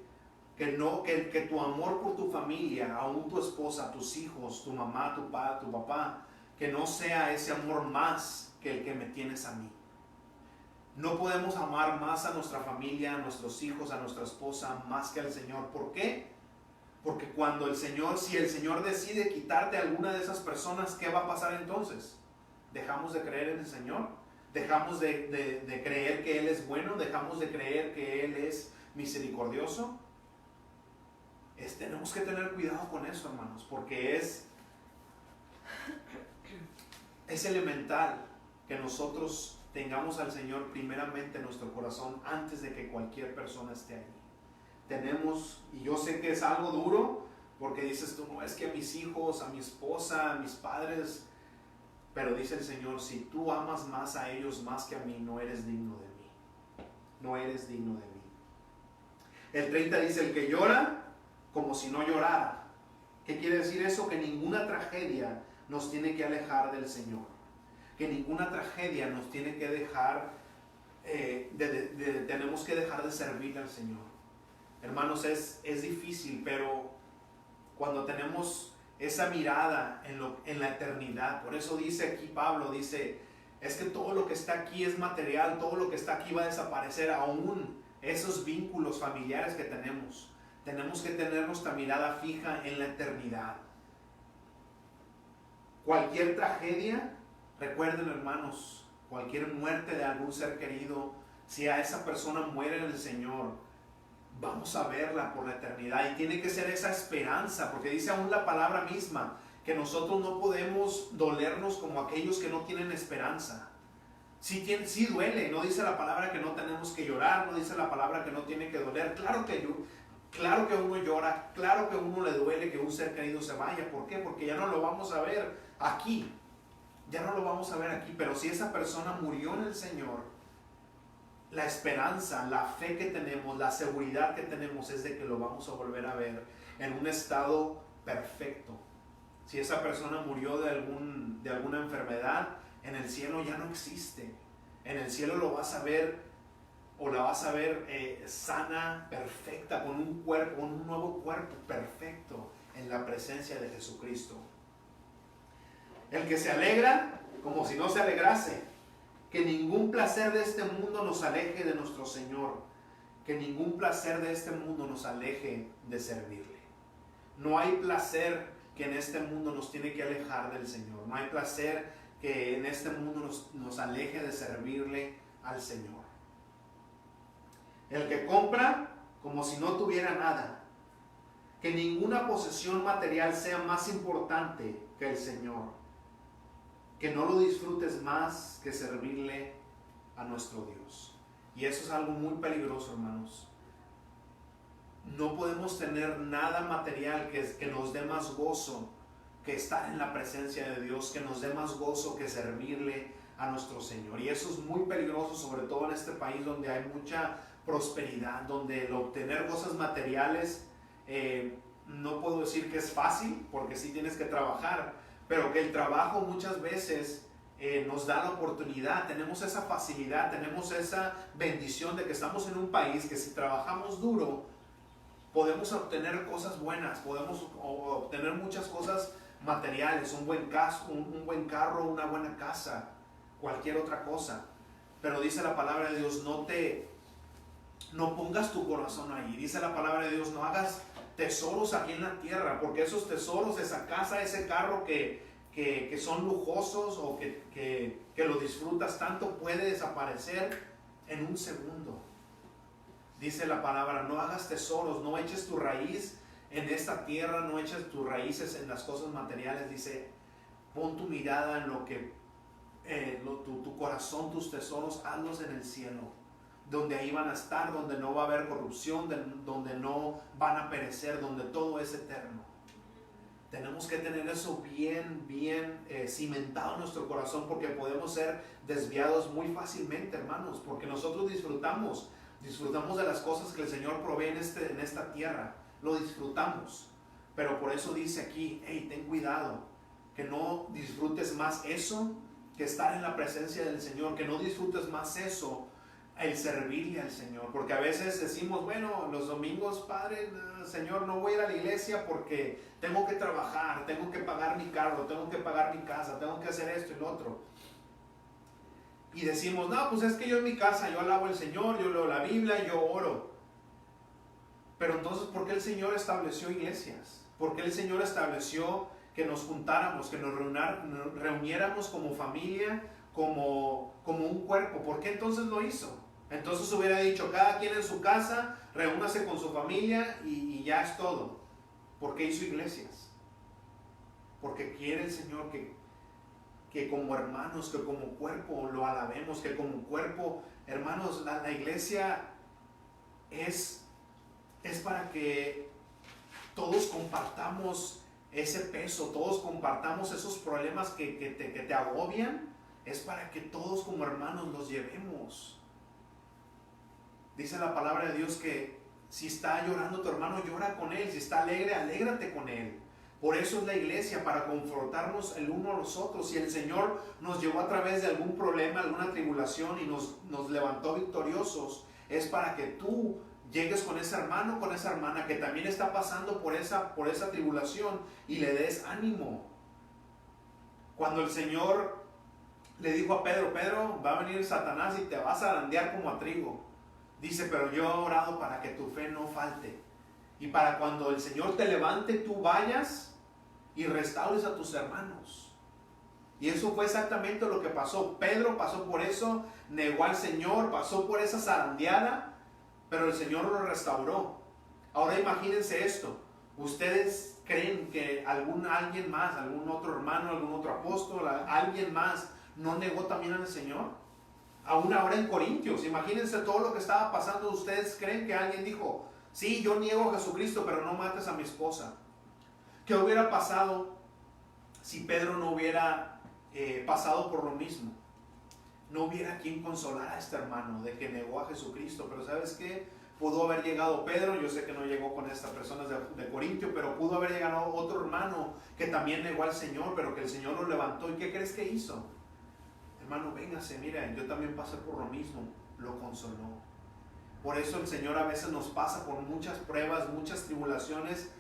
que tu amor por tu familia, aún tu esposa, tus hijos, tu mamá, tu papá, que no sea ese amor más que el que me tienes a mí. No podemos amar más a nuestra familia, a nuestros hijos, a nuestra esposa, más que al Señor. ¿Por qué? Porque si el Señor decide quitarte a alguna de esas personas, ¿qué va a pasar entonces? ¿Dejamos de creer en el Señor? ¿Dejamos de creer que Él es bueno? ¿Dejamos de creer que Él es misericordioso? Tenemos que tener cuidado con eso, hermanos, porque es elemental que nosotros tengamos al Señor primeramente en nuestro corazón antes de que cualquier persona esté allí. Y yo sé que es algo duro, porque dices tú, no, es que a mis hijos, a mi esposa, a mis padres, pero dice el Señor, si tú amas más a ellos más que a mí, no eres digno de mí. No eres digno de mí. El 30 dice, el que llora como si no llorara. ¿Qué quiere decir eso? Que ninguna tragedia nos tiene que alejar del Señor. Que ninguna tragedia nos tiene que dejar, tenemos que dejar de servir al Señor. Hermanos, es difícil, pero cuando tenemos esa mirada en la eternidad, por eso dice aquí Pablo, dice, es que todo lo que está aquí es material, todo lo que está aquí va a desaparecer, aún esos vínculos familiares que tenemos. Tenemos que tener nuestra mirada fija en la eternidad. Cualquier tragedia, recuerden, hermanos, cualquier muerte de algún ser querido, si a esa persona muere en el Señor, vamos a verla por la eternidad. Y tiene que ser esa esperanza, porque dice aún la palabra misma, que nosotros no podemos dolernos como aquellos que no tienen esperanza. Sí duele, no dice la palabra que no tenemos que llorar, no dice la palabra que no tiene que doler. Claro que uno llora, claro que a uno le duele que un ser querido se vaya. ¿Por qué? Porque ya no lo vamos a ver aquí. Ya no lo vamos a ver aquí. Pero si esa persona murió en el Señor, la esperanza, la fe que tenemos, la seguridad que tenemos es de que lo vamos a volver a ver en un estado perfecto. Si esa persona murió de alguna enfermedad, en el cielo ya no existe. En el cielo lo vas a ver, o la vas a ver sana, perfecta, con un nuevo cuerpo perfecto en la presencia de Jesucristo. El que se alegra como si no se alegrase. Que ningún placer de este mundo nos aleje de nuestro Señor. Que ningún placer de este mundo nos aleje de servirle. No hay placer que en este mundo nos tiene que alejar del Señor. No hay placer que en este mundo nos aleje de servirle al Señor. El que compra como si no tuviera nada. Que ninguna posesión material sea más importante que el Señor. Que no lo disfrutes más que servirle a nuestro Dios. Y eso es algo muy peligroso, hermanos. No podemos tener nada material que nos dé más gozo que estar en la presencia de Dios, que nos dé más gozo que servirle a nuestro Señor. Y eso es muy peligroso, sobre todo en este país donde hay mucha prosperidad, donde el obtener cosas materiales no puedo decir que es fácil, porque sí tienes que trabajar, pero que el trabajo muchas veces nos da la oportunidad, tenemos esa facilidad, tenemos esa bendición de que estamos en un país que si trabajamos duro, podemos obtener cosas buenas, podemos obtener muchas cosas materiales, un buen carro, una buena casa, cualquier otra cosa. Pero dice la palabra de Dios, no pongas tu corazón ahí. Dice la palabra de Dios, no hagas tesoros aquí en la tierra, porque esos tesoros, esa casa, ese carro que son lujosos o que lo disfrutas tanto, puede desaparecer en un segundo. Dice la palabra, no hagas tesoros, no eches tu raíz en esta tierra, no eches tus raíces en las cosas materiales. Dice, pon tu mirada en lo que, tu corazón, tus tesoros, hazlos en el cielo, donde ahí van a estar, donde no va a haber corrupción, donde no van a perecer, donde todo es eterno. Tenemos que tener eso bien cimentado en nuestro corazón, porque podemos ser desviados muy fácilmente, hermanos, porque nosotros disfrutamos de las cosas que el Señor provee en esta tierra, lo disfrutamos, pero por eso dice aquí, hey, ten cuidado, que no disfrutes más eso que estar en la presencia del Señor, que no disfrutes más eso, el servirle al Señor, porque a veces decimos, bueno, los domingos, Padre, Señor, no voy a ir a la iglesia porque tengo que trabajar, tengo que pagar mi carro, tengo que pagar mi casa, tengo que hacer esto y lo otro. Y decimos, no, pues es que yo en mi casa, yo alabo al Señor, yo leo la Biblia, yo oro. Pero entonces, ¿por qué el Señor estableció iglesias? ¿Por qué el Señor estableció que nos juntáramos, que nos reuniéramos como familia, como un cuerpo? ¿Por qué entonces lo hizo? Entonces hubiera dicho, cada quien en su casa, reúnase con su familia y ya es todo. ¿Por qué hizo iglesias? Porque quiere el Señor que como hermanos, que como cuerpo lo alabemos, que como cuerpo, hermanos, la iglesia es para que todos compartamos ese peso, todos compartamos esos problemas que te agobian, es para que todos como hermanos los llevemos. Dice la palabra de Dios que si está llorando tu hermano, llora con él, si está alegre, alégrate con él. Por eso es la iglesia, para confortarnos el uno a los otros. Si el Señor nos llevó a través de algún problema, alguna tribulación y nos levantó victoriosos, es para que tú llegues con ese hermano, con esa hermana que también está pasando por esa tribulación y le des ánimo. Cuando el Señor le dijo a Pedro, Pedro, va a venir Satanás y te vas a zarandear como a trigo. Dice, pero yo he orado para que tu fe no falte. Y para cuando el Señor te levante, tú vayas y restaures a tus hermanos. Y eso fue exactamente lo que pasó. Pedro pasó por eso, negó al Señor, pasó por esa zarandeada, pero el Señor lo restauró. Ahora imagínense esto. ¿Ustedes creen que alguien más, algún otro hermano, algún otro apóstol, alguien más no negó también al Señor? Aún ahora en Corintios, imagínense todo lo que estaba pasando. ¿Ustedes creen que alguien dijo, sí, yo niego a Jesucristo, pero no mates a mi esposa? ¿Qué hubiera pasado si Pedro no hubiera pasado por lo mismo? No hubiera quien consolar a este hermano de que negó a Jesucristo. Pero ¿sabes qué? Pudo haber llegado Pedro, yo sé que no llegó con estas personas de Corintio, pero pudo haber llegado otro hermano que también negó al Señor, pero que el Señor lo levantó. ¿Y qué crees que hizo? Hermano, véngase, mira, yo también pasé por lo mismo. Lo consoló. Por eso el Señor a veces nos pasa por muchas pruebas, muchas tribulaciones,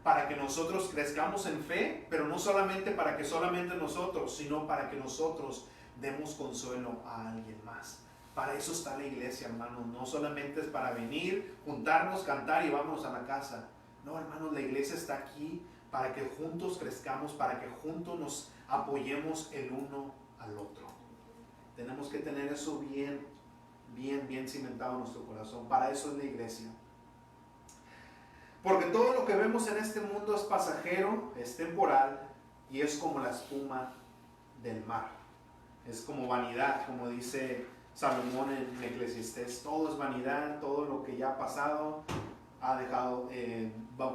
para que nosotros crezcamos en fe, pero no solamente para que solamente nosotros, sino para que nosotros demos consuelo a alguien más. Para eso está la iglesia, hermanos. No solamente es para venir, juntarnos, cantar y vámonos a la casa. No, hermanos, la iglesia está aquí para que juntos crezcamos, para que juntos nos apoyemos el uno al otro. Tenemos que tener eso bien cimentado en nuestro corazón. Para eso es la iglesia. Porque todo lo que vemos en este mundo es pasajero, es temporal y es como la espuma del mar. Es como vanidad, como dice Salomón en Eclesiastés. Todo es vanidad, todo lo que ya ha pasado ha dejado,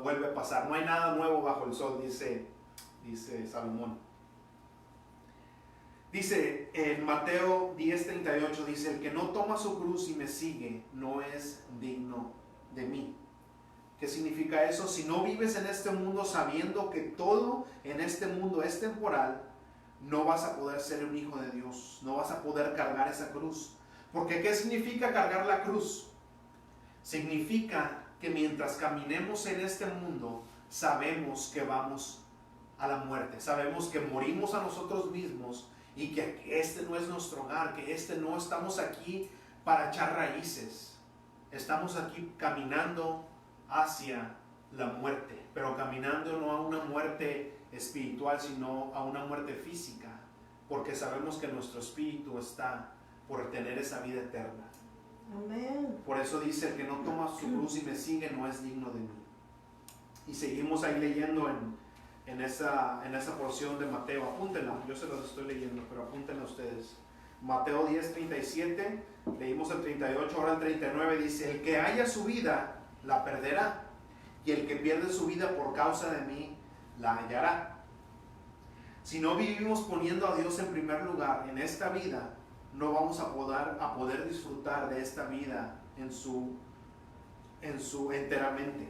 vuelve a pasar. No hay nada nuevo bajo el sol, dice Salomón. Dice en Mateo 10:38, dice, el que no toma su cruz y me sigue no es digno de mí. ¿Qué significa eso? Si no vives en este mundo sabiendo que todo en este mundo es temporal, no vas a poder ser un hijo de Dios, no vas a poder cargar esa cruz. Porque ¿qué significa cargar la cruz? Significa que mientras caminemos en este mundo, sabemos que vamos a la muerte, sabemos que morimos a nosotros mismos y que este no es nuestro hogar, que no estamos aquí para echar raíces, estamos aquí caminando hacia la muerte, pero caminando no a una muerte espiritual, sino a una muerte física, porque sabemos que nuestro espíritu está por tener esa vida eterna. Amén. Por eso dice: el que no toma su cruz y me sigue no es digno de mí. Y seguimos ahí leyendo en esa porción de Mateo. Apúntenla, yo se los estoy leyendo, pero apúntenla ustedes. Mateo 10:37, leímos el 38, ahora el 39 dice: el que haya su vida la perderá, y el que pierde su vida por causa de mí la hallará. Si no vivimos poniendo a Dios en primer lugar en esta vida, no vamos a poder disfrutar de esta vida en su enteramente.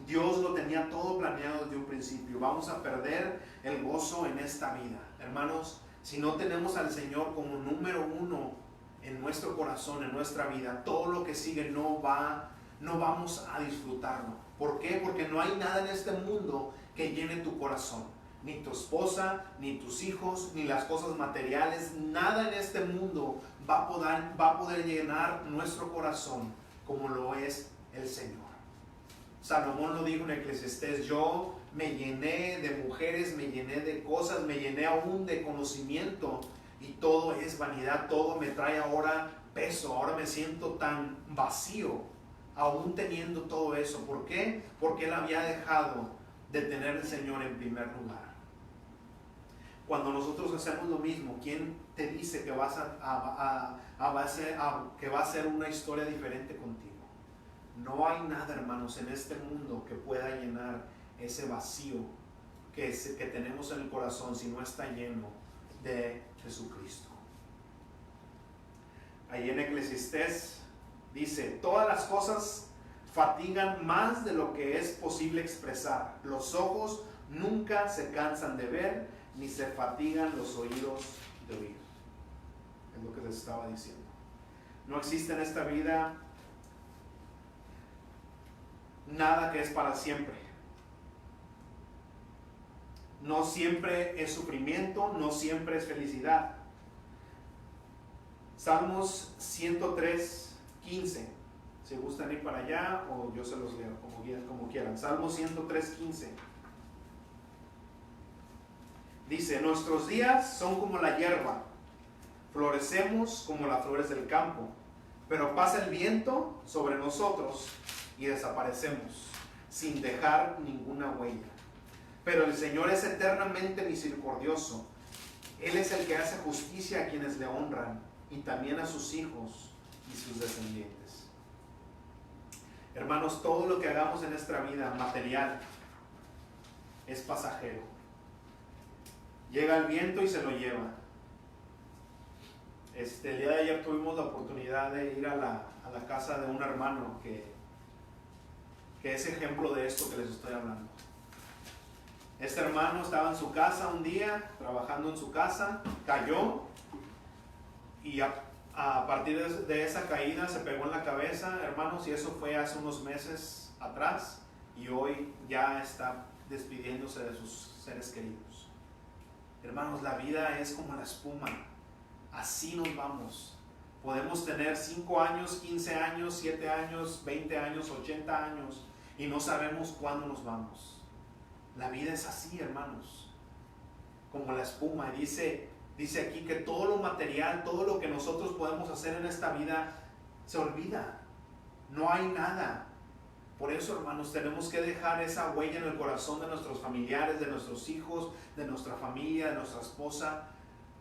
Dios lo tenía todo planeado desde un principio. Vamos a perder el gozo en esta vida. Hermanos, si no tenemos al Señor como número uno en nuestro corazón, en nuestra vida, todo lo que sigue no vamos a disfrutarlo. ¿Por qué? Porque no hay nada en este mundo que llene tu corazón. Ni tu esposa, ni tus hijos, ni las cosas materiales. Nada en este mundo va a poder llenar nuestro corazón como lo es el Señor. Salomón lo dijo en Eclesiastés: yo me llené de mujeres, me llené de cosas, me llené aún de conocimiento, y todo es vanidad, todo me trae ahora peso, ahora me siento tan vacío, aún teniendo todo eso. ¿Por qué? Porque él había dejado de tener al Señor en primer lugar. Cuando nosotros hacemos lo mismo, ¿quién te dice que que va a ser una historia diferente contigo? No hay nada, hermanos, en este mundo que pueda llenar ese vacío que tenemos en el corazón si no está lleno de Jesucristo. Ahí en Eclesiastés dice: todas las cosas fatigan más de lo que es posible expresar. Los ojos nunca se cansan de ver, ni se fatigan los oídos de oír. Es lo que les estaba diciendo. No existe en esta vida nada que es para siempre. No siempre es sufrimiento, no siempre es felicidad. Salmos 103:15. Si gustan ir para allá, o yo se los leo como quieran. Salmos 103:15. Dice: nuestros días son como la hierba, florecemos como las flores del campo, pero pasa el viento sobre nosotros y desaparecemos sin dejar ninguna huella. Pero el Señor es eternamente misericordioso. Él es el que hace justicia a quienes le honran, y también a sus hijos y sus descendientes. Hermanos, todo lo que hagamos en nuestra vida material es pasajero. Llega el viento y se lo lleva. El día de ayer tuvimos la oportunidad de ir a la casa de un hermano que es ejemplo de esto que les estoy hablando. Este hermano estaba en su casa un día, trabajando en su casa, cayó, y a partir de esa caída se pegó en la cabeza, hermanos, y eso fue hace unos meses atrás, y hoy ya está despidiéndose de sus seres queridos. Hermanos, la vida es como la espuma, así nos vamos. Podemos tener 5 años, 15 años, 7 años, 20 años, 80 años, y no sabemos cuándo nos vamos. La vida es así, hermanos, como la espuma. Dice aquí que todo lo material, todo lo que nosotros podemos hacer en esta vida se olvida. No hay nada. Por eso, hermanos, tenemos que dejar esa huella en el corazón de nuestros familiares, de nuestros hijos, de nuestra familia, de nuestra esposa,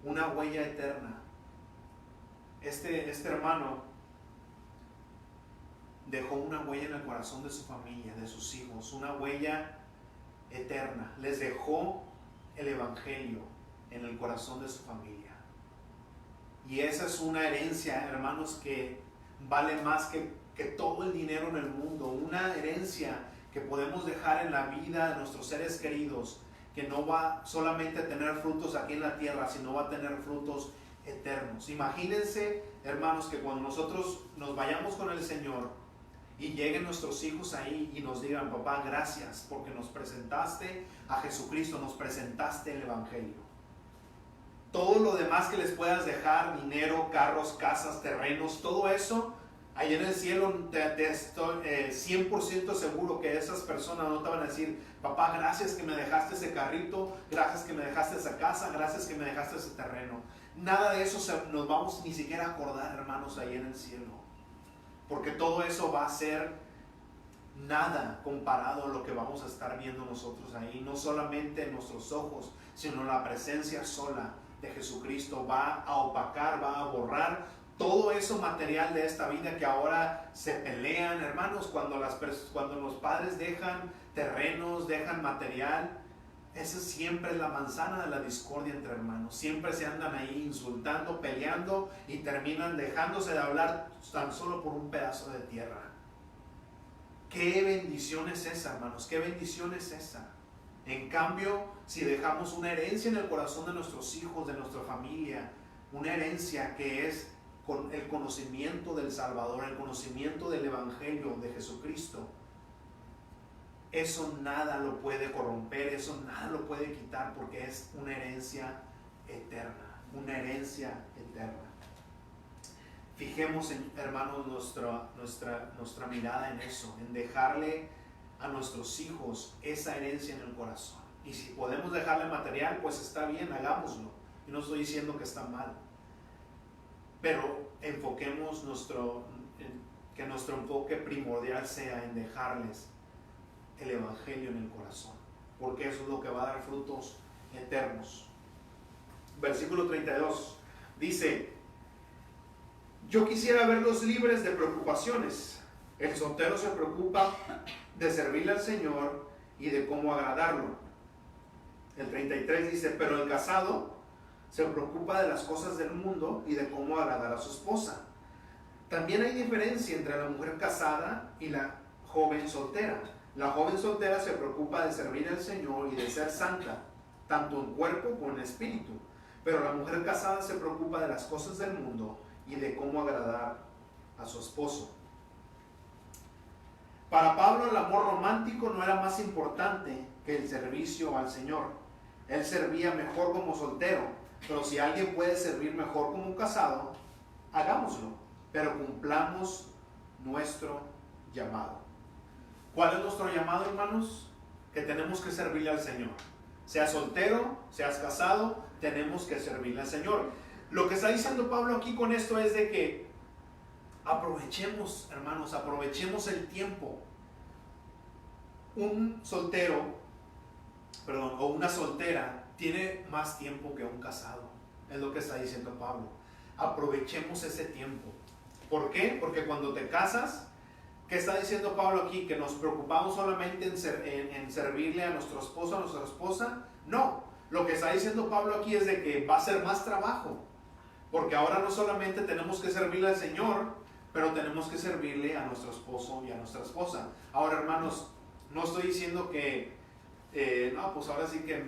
una huella eterna. Este hermano dejó una huella en el corazón de su familia, de sus hijos, una huella eterna. Les dejó el evangelio en el corazón de su familia. Y esa es una herencia, hermanos, que vale más que todo el dinero en el mundo, una herencia que podemos dejar en la vida de nuestros seres queridos, que no va solamente a tener frutos aquí en la tierra, sino va a tener frutos eternos. Imagínense, hermanos, que cuando nosotros nos vayamos con el Señor y lleguen nuestros hijos ahí y nos digan: papá, gracias porque nos presentaste a Jesucristo, nos presentaste el Evangelio. Todo lo demás que les puedas dejar, dinero, carros, casas, terrenos, todo eso, ahí en el cielo te estoy 100% seguro que esas personas no te van a decir: papá, gracias que me dejaste ese carrito, gracias que me dejaste esa casa, gracias que me dejaste ese terreno. Nada de eso nos vamos ni siquiera a acordar, hermanos, ahí en el cielo. Porque todo eso va a ser nada comparado a lo que vamos a estar viendo nosotros ahí. No solamente en nuestros ojos, sino la presencia sola de Jesucristo va a opacar, va a borrar todo eso material de esta vida que ahora se pelean, hermanos. Cuando los padres dejan terrenos, dejan material, esa siempre es la manzana de la discordia entre hermanos. Siempre se andan ahí insultando, peleando y terminan dejándose de hablar tan solo por un pedazo de tierra. ¿Qué bendición es esa, hermanos? ¿Qué bendición es esa? En cambio, si dejamos una herencia en el corazón de nuestros hijos, de nuestra familia, una herencia que es con el conocimiento del Salvador, el conocimiento del Evangelio de Jesucristo, eso nada lo puede corromper, eso nada lo puede quitar, porque es una herencia eterna, una herencia eterna. Fijemos, hermanos, nuestra mirada en eso, en dejarle a nuestros hijos esa herencia en el corazón. Y si podemos dejarle material, pues está bien, hagámoslo. Y no estoy diciendo que está mal, pero enfoquemos que nuestro enfoque primordial sea en dejarles el Evangelio en el corazón, porque eso es lo que va a dar frutos eternos. Versículo 32 dice: yo quisiera verlos libres de preocupaciones. El soltero se preocupa de servirle al Señor y de cómo agradarlo. El 33 dice: pero el casado se preocupa de las cosas del mundo y de cómo agradar a su esposa. También hay diferencia entre la mujer casada y la joven soltera. La joven soltera se preocupa de servir al Señor y de ser santa, tanto en cuerpo como en espíritu. Pero la mujer casada se preocupa de las cosas del mundo y de cómo agradar a su esposo. Para Pablo, el amor romántico no era más importante que el servicio al Señor. Él servía mejor como soltero, pero si alguien puede servir mejor como un casado, hagámoslo, pero cumplamos nuestro llamado. ¿Cuál es nuestro llamado, hermanos? Que tenemos que servirle al Señor. Seas soltero, seas casado, tenemos que servirle al Señor. Lo que está diciendo Pablo aquí con esto es de que aprovechemos, hermanos, aprovechemos el tiempo. Un soltero, o una soltera tiene más tiempo que un casado. Es lo que está diciendo Pablo. Aprovechemos ese tiempo. ¿Por qué? Porque cuando te casas, ¿qué está diciendo Pablo aquí? ¿Que nos preocupamos solamente en servirle a nuestro esposo, a nuestra esposa? No. Lo que está diciendo Pablo aquí es de que va a ser más trabajo. Porque ahora no solamente tenemos que servirle al Señor, pero tenemos que servirle a nuestro esposo y a nuestra esposa. Ahora, hermanos, no estoy diciendo que, no, pues ahora sí que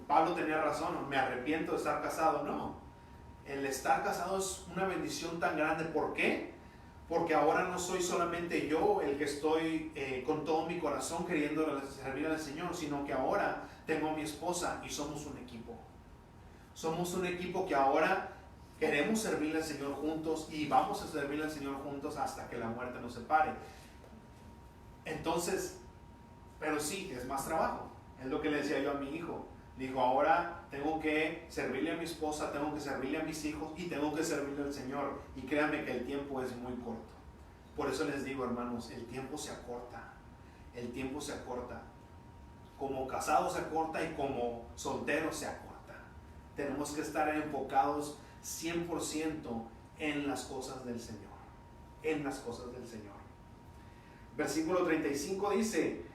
Pablo tenía razón, me arrepiento de estar casado. No, el estar casado es una bendición tan grande. ¿Por qué? Porque ahora no soy solamente yo el que estoy con todo mi corazón queriendo servir al Señor, sino que ahora tengo a mi esposa y somos un equipo. Somos un equipo que ahora queremos servirle al Señor juntos y vamos a servirle al Señor juntos hasta que la muerte nos separe. Entonces, pero sí, es más trabajo. Es lo que le decía yo a mi hijo. Dijo, ahora tengo que servirle a mi esposa, tengo que servirle a mis hijos y tengo que servirle al Señor. Y créanme que el tiempo es muy corto. Por eso les digo, hermanos, el tiempo se acorta. El tiempo se acorta. Como casado se acorta y como soltero se acorta. Tenemos que estar enfocados 100% en las cosas del Señor. En las cosas del Señor. Versículo 35 dice: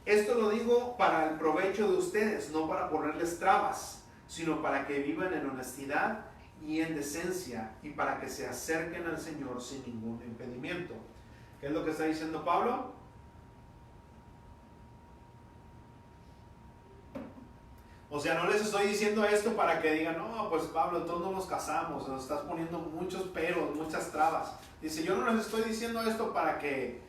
esto lo digo para el provecho de ustedes, no para ponerles trabas, sino para que vivan en honestidad y en decencia, y para que se acerquen al Señor sin ningún impedimento. ¿Qué es lo que está diciendo Pablo? O sea, no les estoy diciendo esto para que digan, no, pues Pablo, todos no nos casamos, nos estás poniendo muchos peros, muchas trabas. Dice, yo no les estoy diciendo esto para que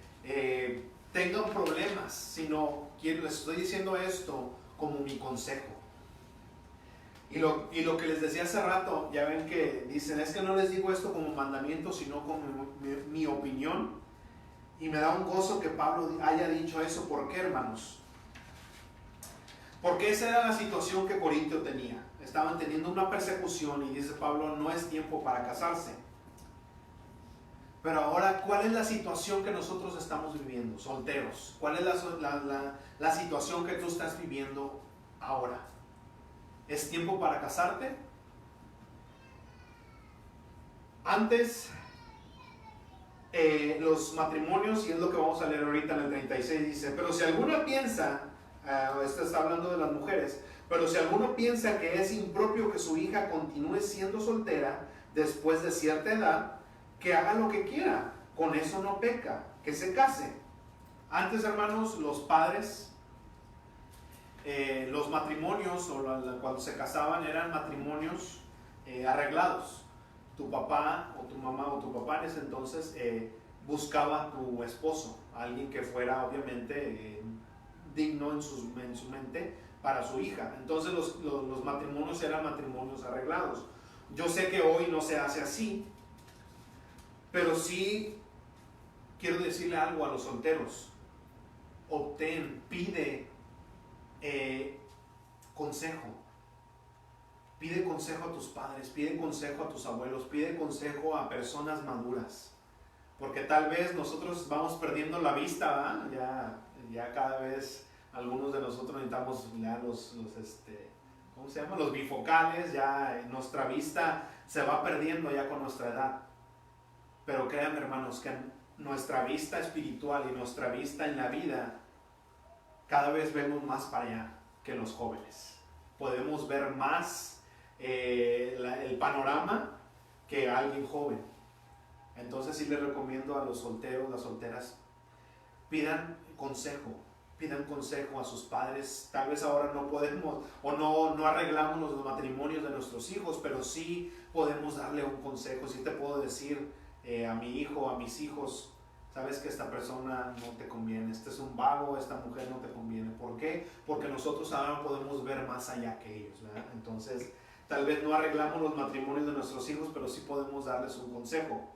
tengan problemas, sino que les estoy diciendo esto como mi consejo. Y lo que les decía hace rato, ya ven que dicen, es que no les digo esto como mandamiento, sino como mi opinión. Y me da un gozo que Pablo haya dicho eso. ¿Por qué, hermanos? Porque esa era la situación que Corintio tenía. Estaban teniendo una persecución y dice Pablo, no es tiempo para casarse. Pero ahora, ¿cuál es la situación que nosotros estamos viviendo, solteros? ¿Cuál es la situación que tú estás viviendo ahora? ¿Es tiempo para casarte? Antes, los matrimonios, y es lo que vamos a leer ahorita en el 36, dice, pero si alguno piensa, esto está hablando de las mujeres, pero si alguno piensa que es impropio que su hija continúe siendo soltera después de cierta edad, que haga lo que quiera, con eso no peca, que se case. Antes, hermanos, los padres, los matrimonios, o cuando se casaban, eran matrimonios arreglados. Tu papá o tu mamá o tu papá en ese entonces buscaba a tu esposo, alguien que fuera obviamente digno en su mente para su hija. Entonces los matrimonios eran matrimonios arreglados. Yo sé que hoy no se hace así, pero sí quiero decirle algo a los solteros. Pide consejo. Pide consejo a tus padres, pide consejo a tus abuelos, pide consejo a personas maduras. Porque tal vez nosotros vamos perdiendo la vista, ¿verdad? Ya cada vez algunos de nosotros necesitamos ya ¿cómo se llama? Los bifocales, ya nuestra vista se va perdiendo ya con nuestra edad. Pero créanme, hermanos, que nuestra vista espiritual y nuestra vista en la vida, cada vez vemos más para allá que los jóvenes. Podemos ver más el panorama que alguien joven. Entonces sí les recomiendo a los solteros, las solteras, pidan consejo a sus padres. Tal vez ahora no podemos o no arreglamos los matrimonios de nuestros hijos, pero sí podemos darle un consejo. Sí te puedo decir a mi hijo, a mis hijos, sabes que esta persona no te conviene, este es un vago, esta mujer no te conviene. ¿Por qué? Porque nosotros ahora podemos ver más allá que ellos, ¿verdad? Entonces tal vez no arreglamos los matrimonios de nuestros hijos, pero sí podemos darles un consejo,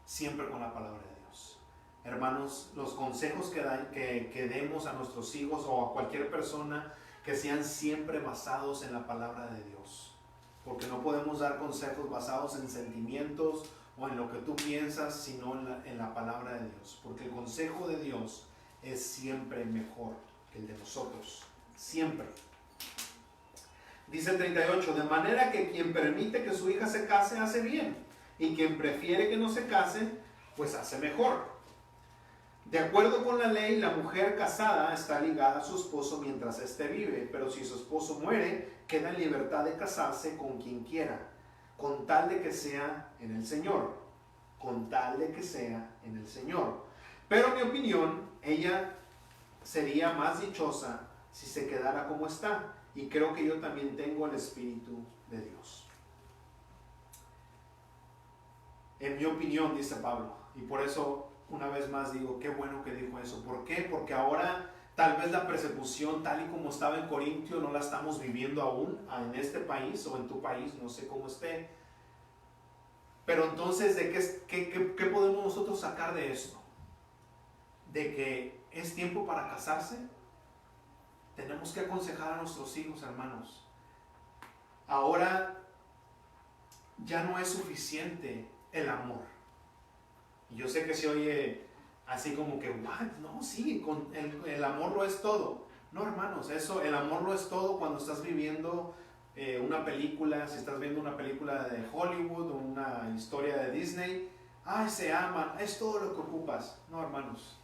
siempre con la palabra de Dios. Hermanos, los consejos que demos a nuestros hijos o a cualquier persona, que sean siempre basados en la palabra de Dios. Porque no podemos dar consejos basados en sentimientos o en lo que tú piensas, sino en la palabra de Dios. Porque el consejo de Dios es siempre mejor que el de nosotros. Siempre. Dice el 38, de manera que quien permite que su hija se case, hace bien. Y quien prefiere que no se case, pues hace mejor. De acuerdo con la ley, la mujer casada está ligada a su esposo mientras éste vive, pero si su esposo muere, queda en libertad de casarse con quien quiera, con tal de que sea en el Señor. Con tal de que sea en el Señor. Pero en mi opinión, ella sería más dichosa si se quedara como está. Y creo que yo también tengo el Espíritu de Dios. En mi opinión, dice Pablo, y por eso una vez más digo, qué bueno que dijo eso. ¿Por qué? Porque ahora tal vez la persecución tal y como estaba en Corintio no la estamos viviendo aún en este país o en tu país, no sé cómo esté. Pero entonces, ¿qué podemos nosotros sacar de esto? De que es tiempo para casarse. Tenemos que aconsejar a nuestros hijos, hermanos. Ahora ya no es suficiente el amor. Y yo sé que se oye así como que, ¿what? No, sí, el amor lo es todo. No, hermanos, el amor lo es todo cuando estás viviendo una película, si estás viendo una película de Hollywood o una historia de Disney. Ay, se aman, es todo lo que ocupas. No, hermanos.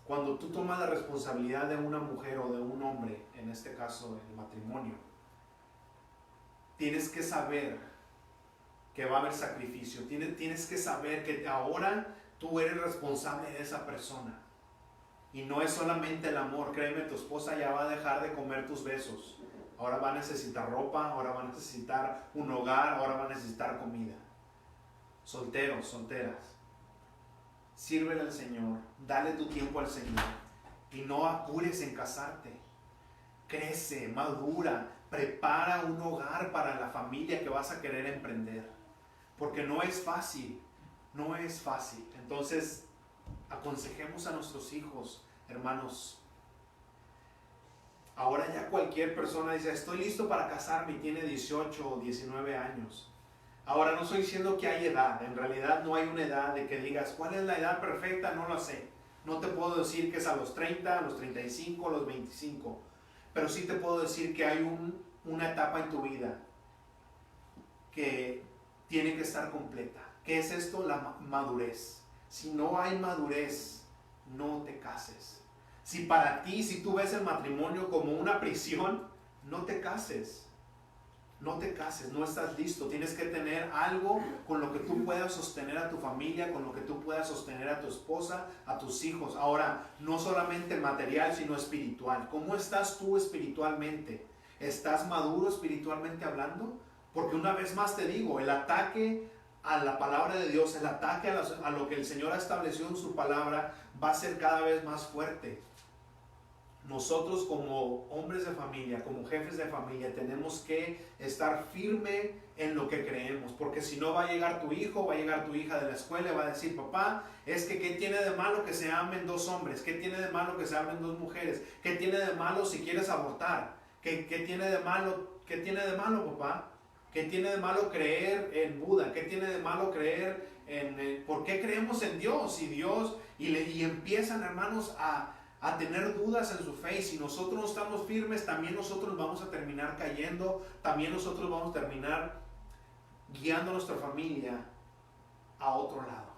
Cuando tú tomas la responsabilidad de una mujer o de un hombre, en este caso el matrimonio, tienes que saber que va a haber sacrificio. Tienes que saber que ahora tú eres responsable de esa persona. Y no es solamente el amor. Créeme, tu esposa ya va a dejar de comer tus besos. Ahora va a necesitar ropa, ahora va a necesitar un hogar, ahora va a necesitar comida. Solteros, solteras, sírvele al Señor, dale tu tiempo al Señor y no apures en casarte. Crece, madura, prepara un hogar para la familia que vas a querer emprender. Porque no es fácil, no es fácil. Entonces, aconsejemos a nuestros hijos, hermanos. Ahora ya cualquier persona dice, estoy listo para casarme y tiene 18 o 19 años. Ahora no estoy diciendo que hay edad, en realidad no hay una edad de que digas, ¿cuál es la edad perfecta? No lo sé. No te puedo decir que es a los 30, a los 35, a los 25. Pero sí te puedo decir que hay una etapa en tu vida que tiene que estar completa. ¿Qué es esto? La madurez. Si no hay madurez, no te cases. Si para ti, si tú ves el matrimonio como una prisión, no te cases. No te cases, no estás listo. Tienes que tener algo con lo que tú puedas sostener a tu familia, con lo que tú puedas sostener a tu esposa, a tus hijos. Ahora, no solamente material, sino espiritual. ¿Cómo estás tú espiritualmente? ¿Estás maduro espiritualmente hablando? Porque una vez más te digo, el ataque a la palabra de Dios, el ataque a lo que el Señor ha establecido en su palabra, va a ser cada vez más fuerte. Nosotros como hombres de familia, como jefes de familia, tenemos que estar firme en lo que creemos, porque si no va a llegar tu hijo, va a llegar tu hija de la escuela y va a decir, papá, es que ¿qué tiene de malo que se amen dos hombres? ¿Qué tiene de malo que se amen dos mujeres? ¿Qué tiene de malo si quieres abortar? ¿Qué tiene de malo? ¿Qué tiene de malo, papá? ¿Qué tiene de malo creer en Buda? ¿Qué tiene de malo creer en... ¿Por qué creemos en Dios? Y empiezan, hermanos, a tener dudas en su fe, y si nosotros no estamos firmes, también nosotros vamos a terminar cayendo, también nosotros vamos a terminar guiando a nuestra familia a otro lado.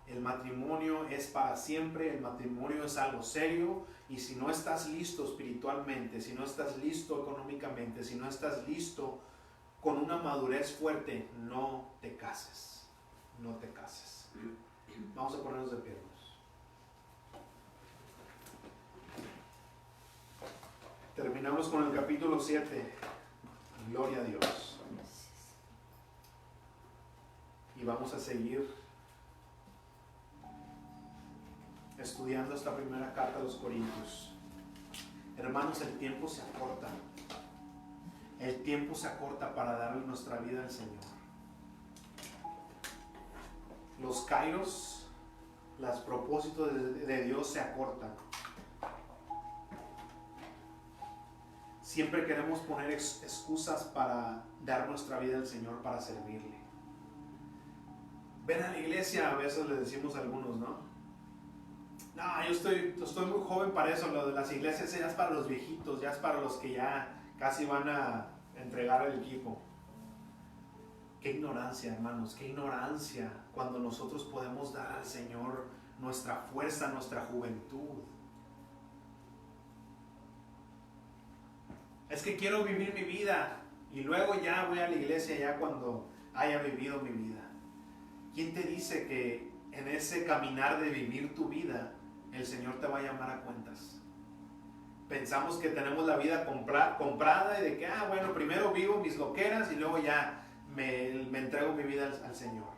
El matrimonio es para siempre, el matrimonio es algo serio, y si no estás listo espiritualmente, si no estás listo económicamente, si no estás listo con una madurez fuerte, no te cases, no te cases. Vamos a ponernos de pie. Terminamos con el capítulo 7. Gloria a Dios. Y vamos a seguir estudiando esta primera carta a los Corintios. Hermanos, el tiempo se acorta. El tiempo se acorta para darle nuestra vida al Señor. Los kairos, los propósitos de Dios se acortan. Siempre queremos poner excusas para dar nuestra vida al Señor, para servirle. Ven a la iglesia, a veces le decimos a algunos, ¿no? No, yo estoy muy joven para eso. Lo de las iglesias ya es para los viejitos, ya es para los que ya casi van a entregar el equipo. Qué ignorancia, hermanos, qué ignorancia cuando nosotros podemos dar al Señor nuestra fuerza, nuestra juventud. Es que quiero vivir mi vida y luego ya voy a la iglesia ya cuando haya vivido mi vida. ¿Quién te dice que en ese caminar de vivir tu vida el Señor te va a llamar a cuentas? Pensamos que tenemos la vida comprada y de que, bueno, primero vivo mis loqueras y luego ya me entrego mi vida al Señor.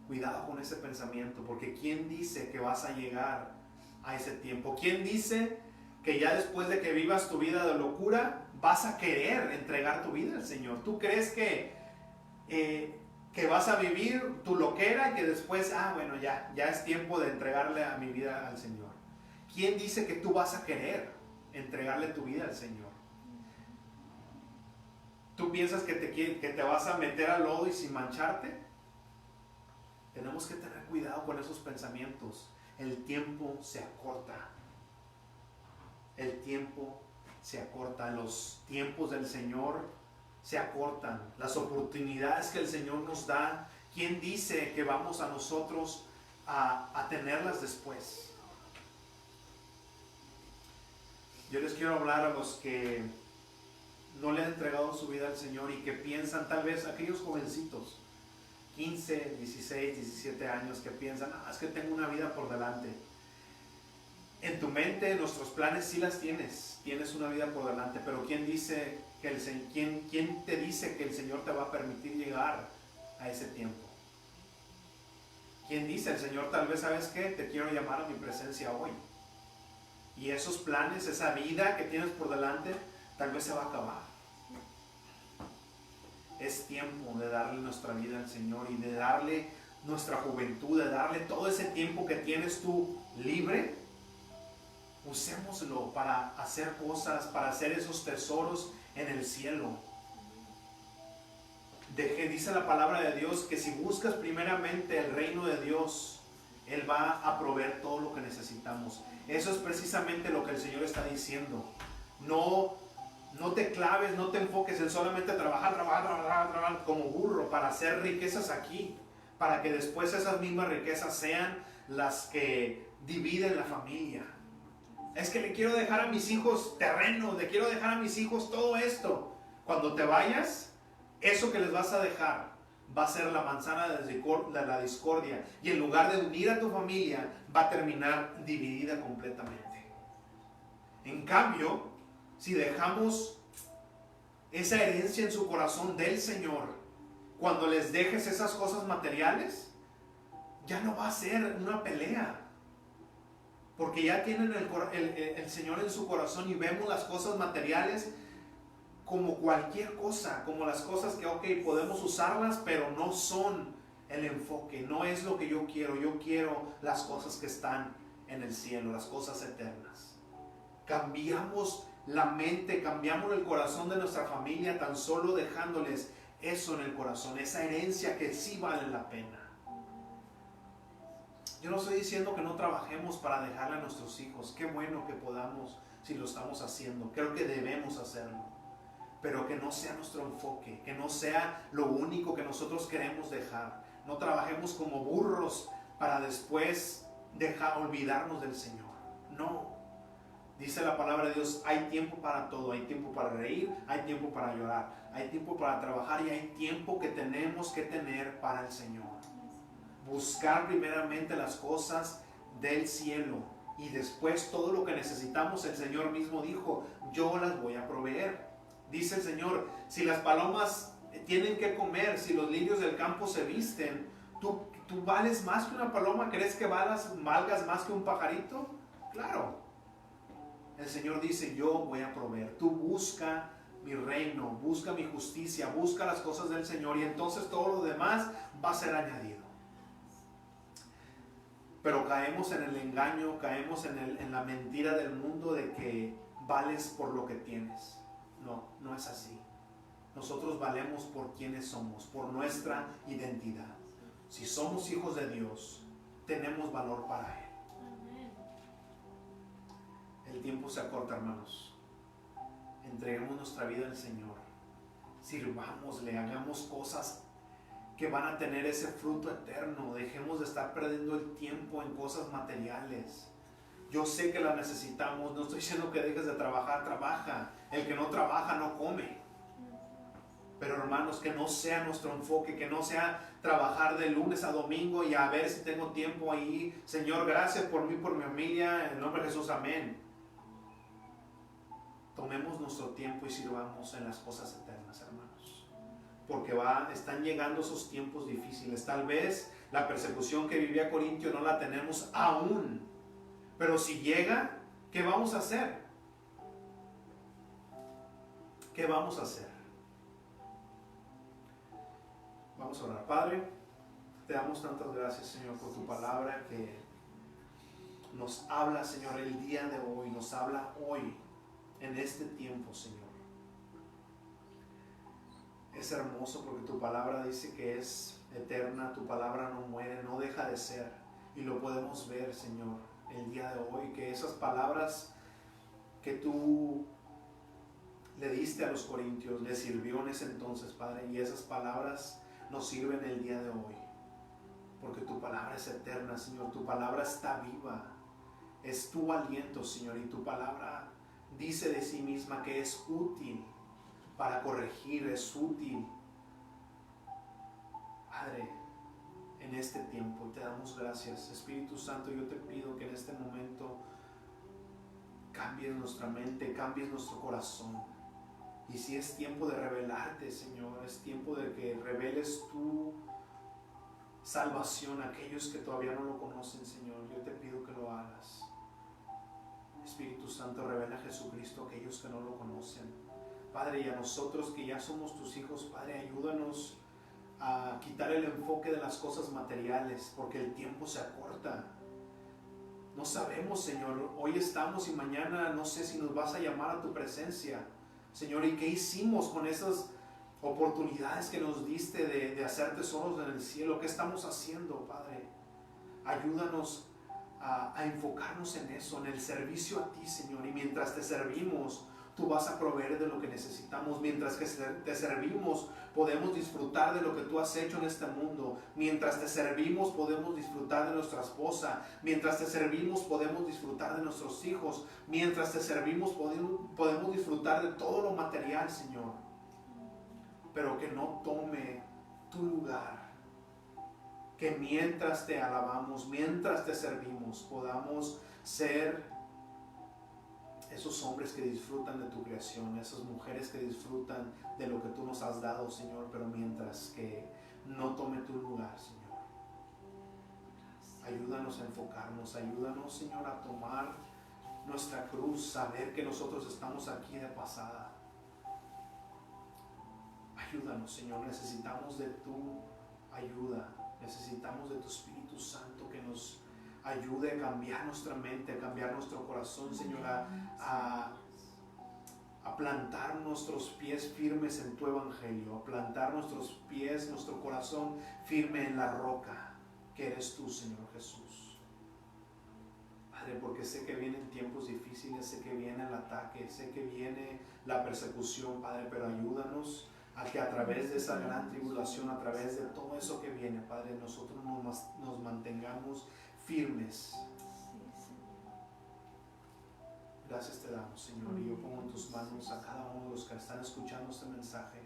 Cuidado con ese pensamiento, porque ¿quién dice que vas a llegar a ese tiempo? ¿Quién dice que ya después de que vivas tu vida de locura vas a querer entregar tu vida al Señor? ¿Tú crees que vas a vivir tu loquera y que después, bueno, ya es tiempo de entregarle a mi vida al Señor? ¿Quién dice que tú vas a querer entregarle tu vida al Señor? ¿Tú piensas que te vas a meter al lodo y sin mancharte? Tenemos que tener cuidado con esos pensamientos. El tiempo se acorta. El tiempo se acorta. Los tiempos del Señor se acortan. Las oportunidades que el Señor nos da, ¿quién dice que vamos a nosotros a tenerlas después? Yo les quiero hablar a los que no le han entregado su vida al Señor y que piensan, tal vez aquellos jovencitos, 15, 16, 17 años, que piensan, es que tengo una vida por delante. En tu mente, nuestros planes sí las tienes una vida por delante, pero ¿quién te dice que el Señor te va a permitir llegar a ese tiempo? ¿Quién dice? El Señor tal vez, ¿sabes qué? Te quiero llamar a mi presencia hoy. Y esos planes, esa vida que tienes por delante, tal vez se va a acabar. Es tiempo de darle nuestra vida al Señor y de darle nuestra juventud, de darle todo ese tiempo que tienes tú libre. Usémoslo para hacer cosas, para hacer esos tesoros en el cielo. Dice la palabra de Dios que si buscas primeramente el reino de Dios, Él va a proveer todo lo que necesitamos. Eso es precisamente lo que el Señor está diciendo. No te claves, no te enfoques en solamente trabajar como burro para hacer riquezas aquí, para que después esas mismas riquezas sean las que dividen la familia. Es que le quiero dejar a mis hijos terrenos, le quiero dejar a mis hijos todo esto. Cuando te vayas, eso que les vas a dejar va a ser la manzana de la discordia, y en lugar de unir a tu familia, va a terminar dividida completamente. En cambio, si dejamos esa herencia en su corazón del Señor, cuando les dejes esas cosas materiales, ya no va a ser una pelea, porque ya tienen el Señor en su corazón, y vemos las cosas materiales como cualquier cosa, como las cosas que podemos usarlas, pero no son el enfoque, no es lo que yo quiero las cosas que están en el cielo, las cosas eternas. Cambiamos la mente, cambiamos el corazón de nuestra familia tan solo dejándoles eso en el corazón, esa herencia que sí vale la pena. Yo no estoy diciendo que no trabajemos para dejarle a nuestros hijos, qué bueno que podamos, si lo estamos haciendo, creo que debemos hacerlo, pero que no sea nuestro enfoque, que no sea lo único que nosotros queremos dejar. No trabajemos como burros para después olvidarnos del Señor. No. Dice la palabra de Dios, hay tiempo para todo, hay tiempo para reír, hay tiempo para llorar, hay tiempo para trabajar y hay tiempo que tenemos que tener para el Señor. Buscar primeramente las cosas del cielo y después todo lo que necesitamos, el Señor mismo dijo, yo las voy a proveer. Dice el Señor, si las palomas tienen que comer, si los lirios del campo se visten, ¿tú vales más que una paloma? ¿Crees que valgas más que un pajarito? Claro. El Señor dice, yo voy a proveer. Tú busca mi reino, busca mi justicia, busca las cosas del Señor y entonces todo lo demás va a ser añadido. Pero caemos en el engaño, caemos en la mentira del mundo de que vales por lo que tienes. No es así. Nosotros valemos por quienes somos, por nuestra identidad. Si somos hijos de Dios, tenemos valor para Él. El tiempo se acorta, hermanos. Entreguemos nuestra vida al Señor. Sirvámosle, hagamos cosas que van a tener ese fruto eterno. Dejemos de estar perdiendo el tiempo en cosas materiales. Yo sé que las necesitamos, no estoy diciendo que dejes de trabajar, trabaja. El que no trabaja no come. Pero hermanos, que no sea nuestro enfoque, que no sea trabajar de lunes a domingo y a ver si tengo tiempo ahí. Señor, gracias por mí, por mi familia, en el nombre de Jesús, amén. Tomemos nuestro tiempo y sirvamos en las cosas eternas, hermanos. Porque están llegando esos tiempos difíciles. Tal vez la persecución que vivía Corintio no la tenemos aún. Pero si llega, ¿qué vamos a hacer? ¿Qué vamos a hacer? Vamos a orar. Padre, te damos tantas gracias, Señor, por tu palabra que nos habla, Señor, el día de hoy, nos habla hoy, en este tiempo, Señor. Es hermoso porque tu palabra dice que es eterna, tu palabra no muere, no deja de ser. Y lo podemos ver, Señor, el día de hoy, que esas palabras que tú le diste a los corintios, le sirvió en ese entonces, Padre, y esas palabras nos sirven el día de hoy, porque tu palabra es eterna, Señor, tu palabra está viva, es tu aliento, Señor, y tu palabra dice de sí misma que es útil para corregir, es útil. Padre, en este tiempo te damos gracias. Espíritu Santo, yo te pido que en este momento cambies nuestra mente, cambies nuestro corazón. Y si es tiempo de revelarte, Señor, es tiempo de que reveles tu salvación a aquellos que todavía no lo conocen, Señor, yo te pido que lo hagas. Espíritu Santo, revela a Jesucristo a aquellos que no lo conocen. Padre, y a nosotros que ya somos tus hijos, Padre, ayúdanos a quitar el enfoque de las cosas materiales, porque el tiempo se acorta. No sabemos, Señor, hoy estamos y mañana no sé si nos vas a llamar a tu presencia, Señor, y qué hicimos con esas oportunidades que nos diste de hacer tesoros en el cielo. ¿Qué estamos haciendo, Padre? Ayúdanos a enfocarnos en eso, en el servicio a ti, Señor, y mientras te servimos, tú vas a proveer de lo que necesitamos. Mientras que te servimos, podemos disfrutar de lo que tú has hecho en este mundo. Mientras te servimos, podemos disfrutar de nuestra esposa. Mientras te servimos, podemos disfrutar de nuestros hijos. Mientras te servimos, podemos disfrutar de todo lo material, Señor. Pero que no tome tu lugar. Que mientras te alabamos, mientras te servimos, podamos ser esos hombres que disfrutan de tu creación, esas mujeres que disfrutan de lo que tú nos has dado, Señor, pero mientras que no tome tu lugar, Señor. Ayúdanos a enfocarnos, ayúdanos, Señor, a tomar nuestra cruz, saber que nosotros estamos aquí de pasada. Ayúdanos, Señor, necesitamos de tu ayuda, necesitamos de tu Espíritu Santo que nos ayude a cambiar nuestra mente, a cambiar nuestro corazón, Señor, a plantar nuestros pies firmes en tu evangelio, a plantar nuestros pies, nuestro corazón firme en la roca que eres tú, Señor Jesús. Padre, porque sé que vienen tiempos difíciles, sé que viene el ataque, sé que viene la persecución, Padre, pero ayúdanos a que a través de esa gran tribulación, a través de todo eso que viene, Padre, nosotros nos mantengamos firmes. Gracias te damos, Señor, y yo pongo en tus manos a cada uno de los que están escuchando este mensaje,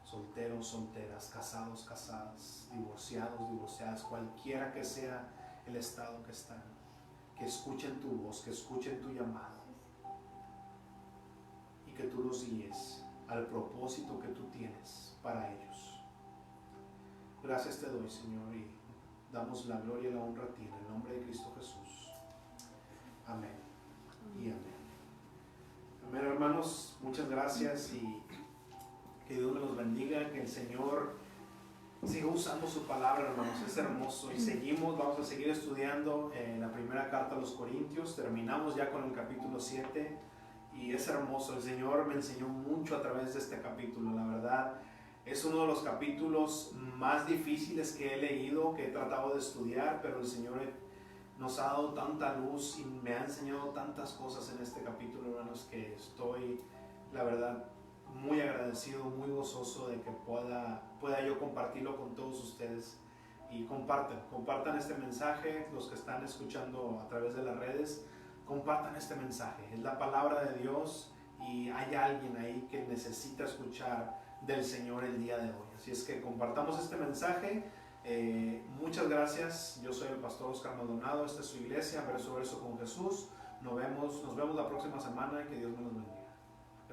solteros, solteras, casados, casadas, divorciados, divorciadas, cualquiera que sea el estado que están, que escuchen tu voz, que escuchen tu llamado y que tú los guíes al propósito que tú tienes para ellos. Gracias te doy, Señor, y damos la gloria y la honra a ti en el nombre de Cristo Jesús. Amén y amén. Amén, hermanos, muchas gracias y que Dios los bendiga, que el Señor siga usando su palabra, hermanos, es hermoso. Y vamos a seguir estudiando la primera carta a los Corintios. Terminamos ya con el capítulo 7 y es hermoso. El Señor me enseñó mucho a través de este capítulo, la verdad. Es uno de los capítulos más difíciles que he leído, que he tratado de estudiar, pero el Señor nos ha dado tanta luz y me ha enseñado tantas cosas en este capítulo, hermanos, que estoy, la verdad, muy agradecido, muy gozoso de que pueda yo compartirlo con todos ustedes. Y compartan este mensaje, los que están escuchando a través de las redes, compartan este mensaje. Es la palabra de Dios y hay alguien ahí que necesita escuchar del Señor el día de hoy. Así es que compartamos este mensaje. Muchas gracias. Yo soy el pastor Oscar Maldonado. Esta es su iglesia, Verso a Verso con Jesús. Nos vemos la próxima semana y que Dios me los bendiga.